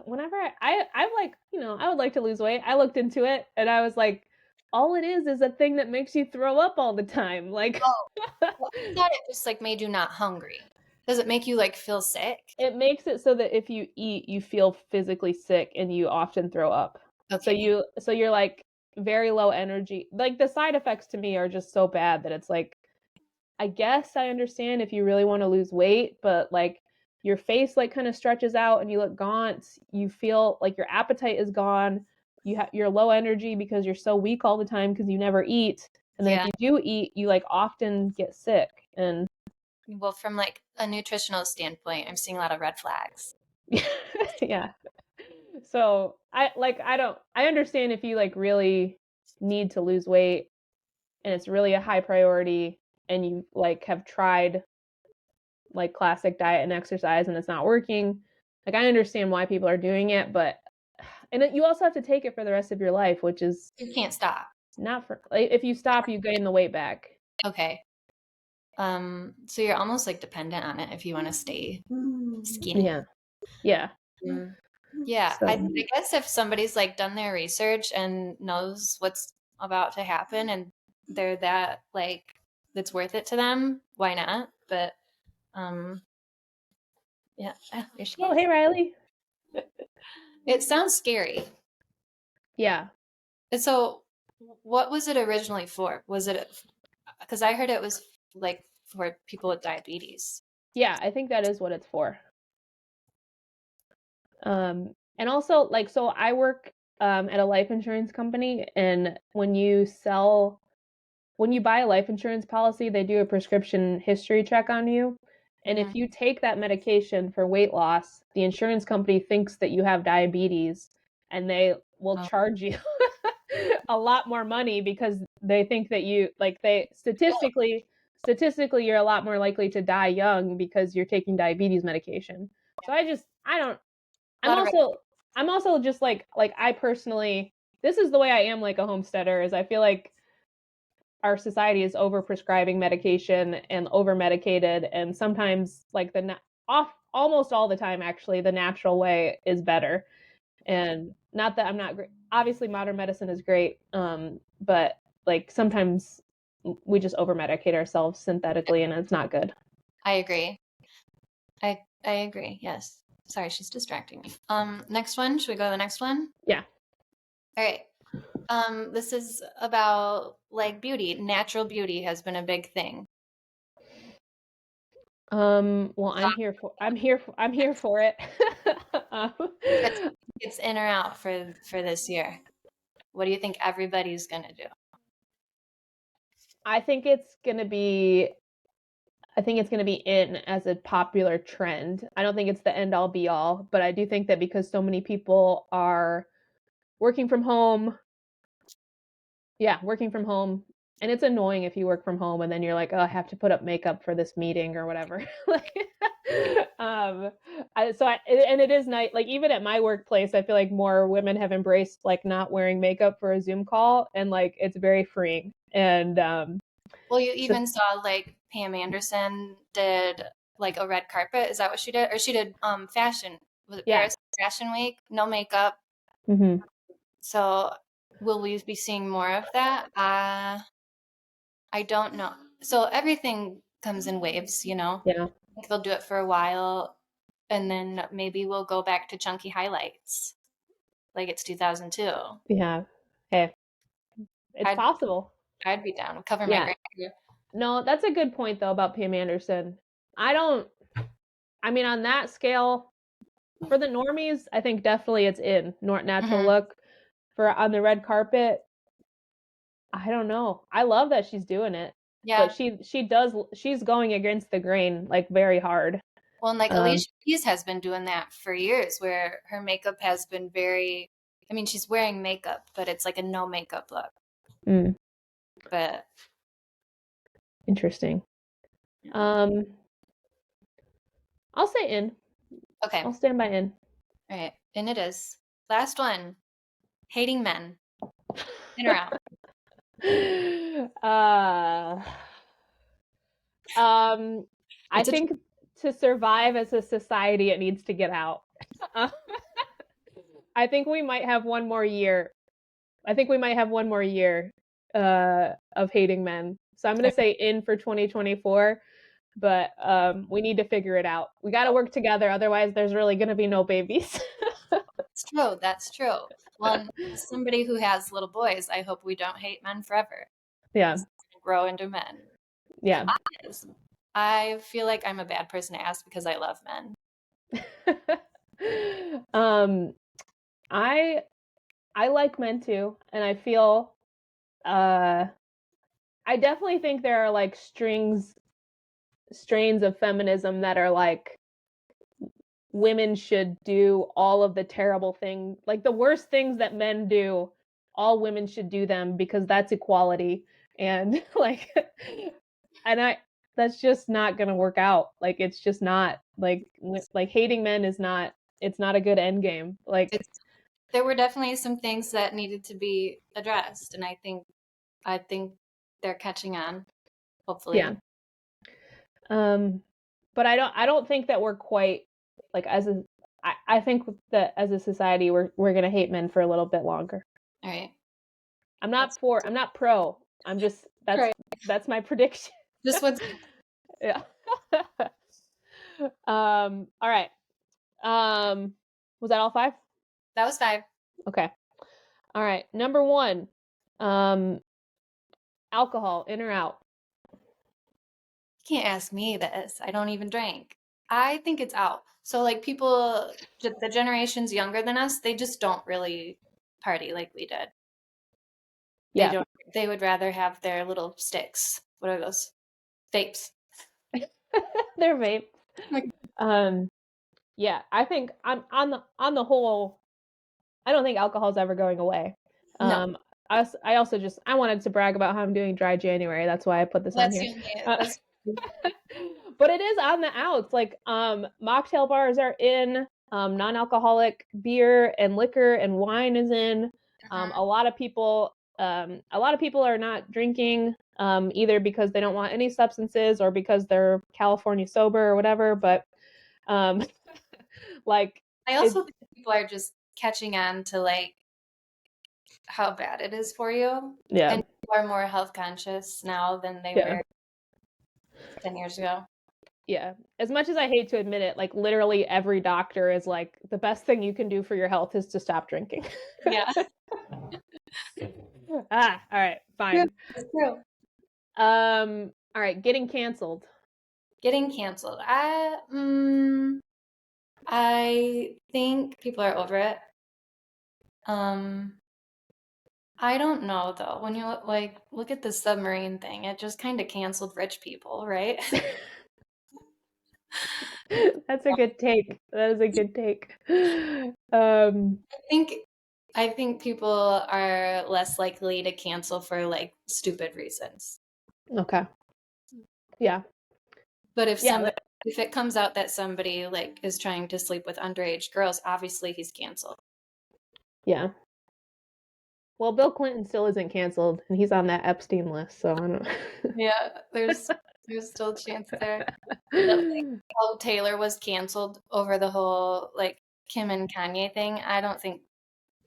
whenever I like, I would like to lose weight. I looked into it and I was like, all it is a thing that makes you throw up all the time. Like Oh, well, I thought it just like made you not hungry. Does it make you like feel sick? it makes it so that if you eat, you feel physically sick and you often throw up. Okay. So you're like very low energy. Like the side effects to me are just so bad that it's like I guess I understand if you really want to lose weight, but like your face like kind of stretches out and you look gaunt. You feel like your appetite is gone. You're low energy because you're so weak all the time because you never eat. And then if Yeah. you do eat, you like often get sick. And Well, from like a nutritional standpoint, I'm seeing a lot of red flags. yeah. So I understand if you like really need to lose weight and it's really a high priority and you like have tried like classic diet and exercise and it's not working. Like I understand why people are doing it, but you also have to take it for the rest of your life, which is You can't stop. not for like, if you stop, you gain the weight back. Okay. So you're almost like dependent on it if you want to stay skinny. Yeah. Yeah. Mm. Yeah, I So, guess if somebody's like done their research and knows what's about to happen and they're that like it's worth it to them, why not? But um yeah, ah, there she oh, is. hey Riley. It sounds scary. Yeah. And so what was it originally for? Was it because I heard it was like for people with diabetes. Yeah, I think that is what it's for. And also like so I work at a life insurance company, and when you buy a life insurance policy, they do a prescription history check on you. And Hmm. if you take that medication for weight loss, the insurance company thinks that you have diabetes and they will Oh, charge you a lot more money because they think that you like they statistically you're a lot more likely to die young because you're taking diabetes medication. So I don't a lot of I'm also just like I personally this is the way I am like a homesteader is I feel like our society is over prescribing medication and over medicated, and sometimes like off almost all the time actually the natural way is better. And not that I'm not great, obviously modern medicine is great, but like sometimes we just over medicate ourselves synthetically and it's not good. I agree. I agree. Yes. Sorry, she's distracting me. Next one. Should we go to the next one? Yeah. All right. This is about like beauty. Natural beauty has been a big thing. Well, I'm here for it. Um, It's in or out for this year. What do you think everybody's gonna do? I think it's gonna be I think it's going to be in as a popular trend. I don't think it's the end all be all, but I do think that because so many people are working from home, working from home, and it's annoying if you work from home and then you're like, oh, I have to put up makeup for this meeting or whatever. Like, um, and it is nice. Like even at my workplace, I feel like more women have embraced like not wearing makeup for a Zoom call, and like it's very freeing. And Well, you so even saw like Pam Anderson did like a red carpet. Is that what she did? Or she did fashion. Was it yeah. Paris Fashion Week? No makeup. Hmm. So will we be seeing more of that? I don't know. So everything comes in waves, you know. Yeah. I think they'll do it for a while, and then maybe we'll go back to chunky highlights, like it's 2002. Yeah. Hey, it's I'd possible. I'd be down. Cover my Yeah. gray hair. No, that's a good point though about Pam Anderson. I don't I mean on that scale for the normies, I think definitely it's in natural Hmm. look. For on the red carpet, I don't know. I love that she's doing it, but Yeah. she's going against the grain like very hard. Well, and like Um, Alicia Keys has been doing that for years, where her makeup has been very. I mean, she's wearing makeup, but it's like a no makeup look. mm, But interesting. yeah. Um, I'll say in. Okay, I'll stand by in. all right, and it is last one. Hating men, in or out? uh, um, I It's a think to survive as a society, it needs to get out. Uh, I think we might have one more year. I think we might have one more year of hating men. So I'm going to say in for 2024, but we need to figure it out. We got to work together. Otherwise, there's really going to be no babies. It's true. That's true. Well, and as somebody who has little boys, I hope we don't hate men forever. Yeah. 'Cause they're gonna grow into men. Yeah. I feel like I'm a bad person to ask because I love men. um, I I like men too, and I feel uh, I definitely think there are like strains of feminism that are like women should do all of the terrible things, like the worst things that men do, all women should do them because that's equality. And like, and I, that's just not going to work out. Like, it's just not like hating men is not, it's not a good end game. Like, It's, there were definitely some things that needed to be addressed, and I think they're catching on, yeah. hopefully. Um, but I don't think that we're quite like as a, I think that as a society, we're going to hate men for a little bit longer. All right. That's I'm not pro. I'm just right. that's my prediction. Just what's Yeah. All right. Was that all five? that was five. Okay. All right. Number one, um, alcohol, in or out? You can't ask me this. I don't even drink. I think it's out. So like people, the generations younger than us, they just don't really party like we did. They Yeah. don't. They would rather have their little sticks. What are those? Vapes. They're vape. Like, Um, yeah, I think I'm on the whole, I don't think alcohol's ever going away. no, I also just I wanted to brag about how I'm doing dry January. That's why I put this on that's here. the only. Uh, That's but it is on the outs. Like mocktail bars are in, non-alcoholic beer and liquor and wine is in. mhm. A lot of people are not drinking either because they don't want any substances or because they're California sober or whatever, but um like I it also think people are just catching on to like how bad it is for you, yeah. and people are more health conscious now than they Yeah. were 10 years ago. Yeah. As much as I hate to admit it, like literally every doctor is like the best thing you can do for your health is to stop drinking. Yeah. All right, True. fine. It's true. All right, getting canceled. Getting canceled. I think people are over it. Um, I don't know though. When you like look at the submarine thing, it just kind of canceled rich people, right? That's a good take. That is a good take. Um, I think I think people are less likely to cancel for like stupid reasons. okay. Yeah. But Yeah. if it comes out that somebody like is trying to sleep with underage girls, obviously he's canceled. Yeah. Well, Bill Clinton still isn't canceled, and he's on that Epstein list, so I don't. Yeah, there's still a chance there. But like how Taylor was canceled over the whole like Kim and Kanye thing, I don't think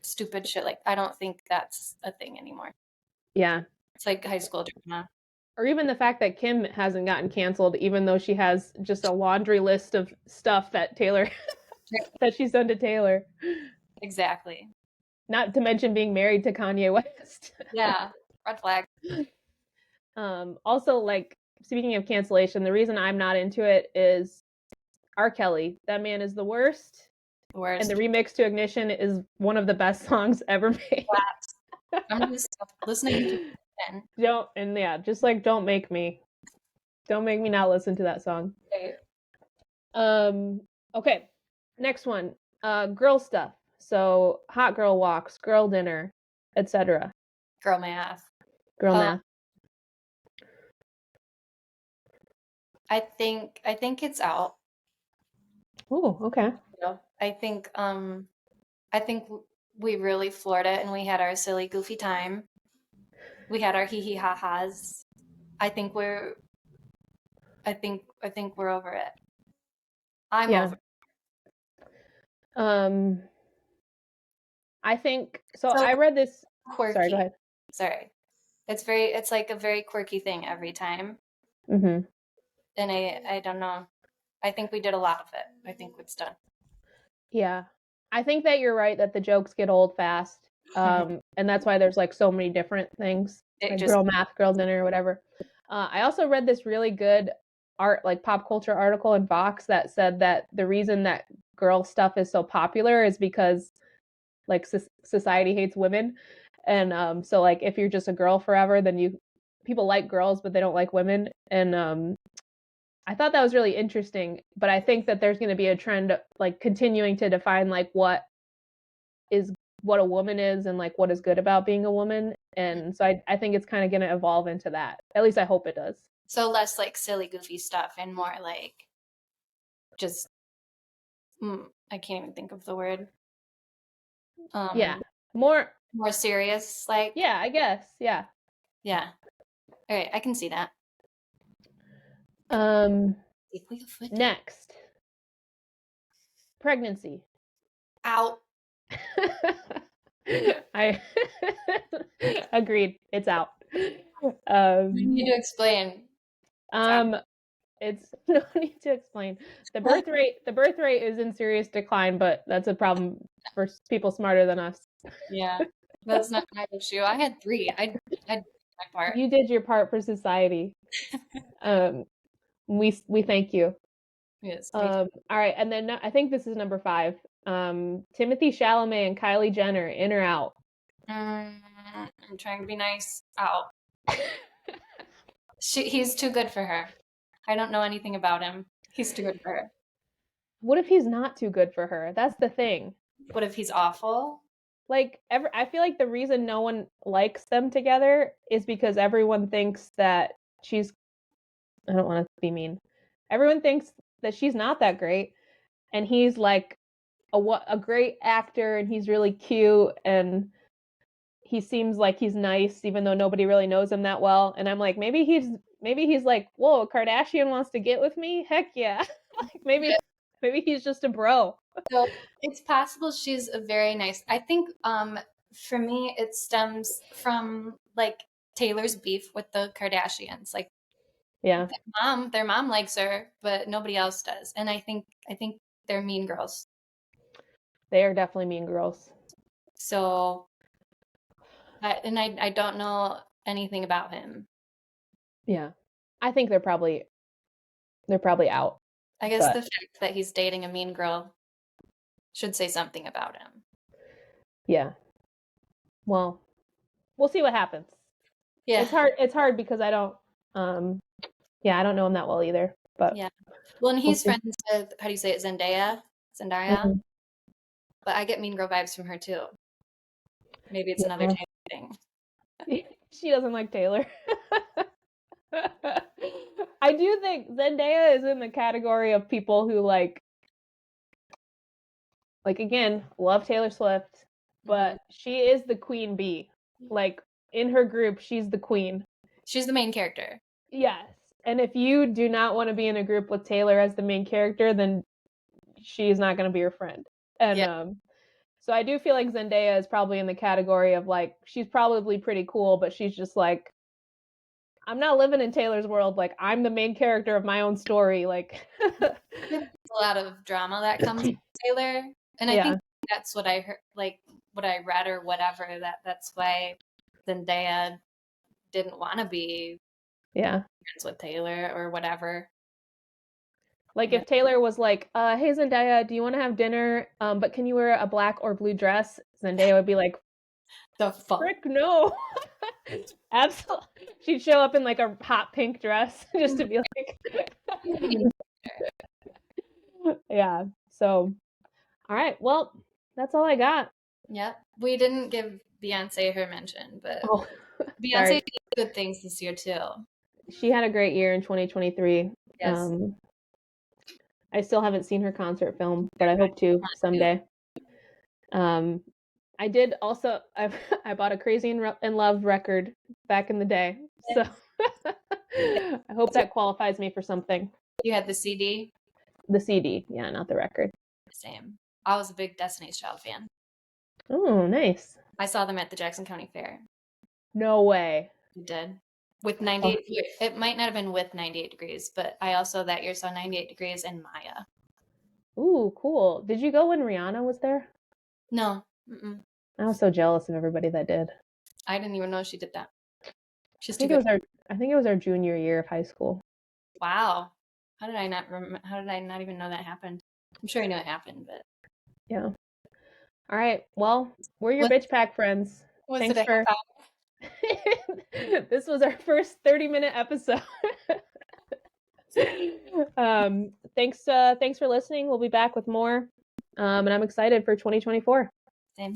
stupid shit like I don't think that's a thing anymore. Yeah. It's like high school drama. Or even the fact that Kim hasn't gotten canceled, even though she has just a laundry list of stuff that Taylor that she's done to Taylor. Exactly. Not to mention being married to Kanye West. Yeah. Red flag. Also, like speaking of cancellation, the reason I'm not into it is R. Kelly. That man is the worst, The and the worst. remix to Ignition is one of the best songs ever made. I'm gonna stop listening to it again. Don't and yeah, just like don't make me not listen to that song. Okay. Okay, next one. Girl stuff. So hot girl walks, girl dinner, etc. Girl math. Girl Um, math. I think it's out. Oh, okay. You know, I think we really floored it and we had our silly goofy time. We had our hee hee ha ha's. I think we're I think we're over it. I'm Yeah. over it. Um, I think so. So I read this. Sorry, go quirky. ahead. Sorry. It's like a very quirky thing every time. Hmm. And I don't know. I think we did a lot of it. I think it's done. Yeah, I think that you're right that the jokes get old fast, and that's why there's like so many different things It like just girl math, girl dinner, whatever. I also read this really good art like pop culture article in Vox that said that the reason that girl stuff is so popular is because like society hates women, and so like if you're just a girl forever, then you people like girls but they don't like women, and I thought that was really interesting, but I think that there's going to be a trend like continuing to define like is what a woman is and like what is good about being a woman. And so I think it's kind of going to evolve into that. At least I hope it does. so less like silly goofy stuff and more like just I can't even think of the word. Yeah. Um More more serious like yeah, I guess. Yeah. yeah. All right, I can see that. Um Deeply afflicted. Next, pregnancy. Out. I agreed. It's out. You Um need to explain. It's out. um it's no need to explain. The birth rate is in serious decline, but that's a problem for people smarter than us. Yeah. That's not my issue. I had three. I did my part. You did your part for society. Um, we thank you. Yes, we did. All right, and then I think this is number 5. Timothy Chalamet and Kylie Jenner, in or out? I'm trying to be nice. Out. He's too good for her. I don't know anything about him. He's too good for her. What if he's not too good for her? That's the thing. What if he's awful? Like, I feel like the reason no one likes them together is because everyone thinks that she's. I don't want to be mean. Everyone thinks that she's not that great, and he's like a great actor, and he's really cute, and he seems like he's nice even though nobody really knows him that well, and I'm like maybe he's like, whoa, a Kardashian wants to get with me, heck yeah. Like maybe he's just a bro. So it's possible she's a very nice. I think for me it stems from like Taylor's beef with the Kardashians. Like Yeah, their mom likes her, but nobody else does. And I think they're mean girls. they are definitely mean girls. So I don't know anything about him. Yeah. I think they're probably out. I guess But the fact that he's dating a mean girl should say something about him. yeah. Well, we'll see what happens. Yeah. It's hard because I don't I don't know him that well either, but Yeah. Well, and we'll he's see. friends with, how do you say it, Zendaya? Zendaya? Mhm. But I get mean girl vibes from her too. Maybe it's another Yeah. Taylor thing. She doesn't like Taylor. I do think Zendaya is in the category of people who again, love Taylor Swift, Mhm. but she is the queen bee. Like in her group, she's the queen. She's the main character. Yes. And if you do not want to be in a group with Taylor as the main character, then she's not going to be your friend. And Yeah. so I do feel like Zendaya is probably in the category of like she's probably pretty cool, but she's just like I'm not living in Taylor's world. Like I'm the main character of my own story. Like There's a lot of drama that comes with Taylor. And I yeah, think that's what I heard, like what I read or whatever, that's why Zendaya didn't want to be yeah. friends with Taylor or whatever. Like Yeah. if Taylor was like, "Hey Zendaya, do you want to have dinner? But can you wear a black or blue dress?" Zendaya would be like, The fuck. "Frick, no." Absolutely. She'd show up in like a hot pink dress just to be like, yeah. So, all right. Well, that's all I got. Yep. We didn't give Beyonce her mention, but Oh, Beyonce sorry. did good things this year too. She had a great year in 2023. Yes. I still haven't seen her concert film, but I hope to someday. Um, I did also. I bought a Crazy in Love record back in the day, so I hope that qualifies me for something. You had the CD? The CD, yeah, not the record. Same. I was a big Destiny's Child fan. Oh, nice. I saw them at the Jackson County Fair. No way. You did. With Oh, 98, it might not have been with 98 Degrees, but I also that year saw 98 Degrees and Maya. ooh, cool. Did you go when Rihanna was there? No. Mm-mm. I was so jealous of everybody that did. I didn't even know she did that. I She's too think it good. was our I think it was our junior year of high school. Wow. How did I not even know that happened? I'm sure I know it happened, but Yeah. All right. Well, we're your was, bitch pack friends. was it Thanks a for half this was our first 30-minute episode. Thanks for listening. We'll be back with more. And I'm excited for 2024. hour? Same.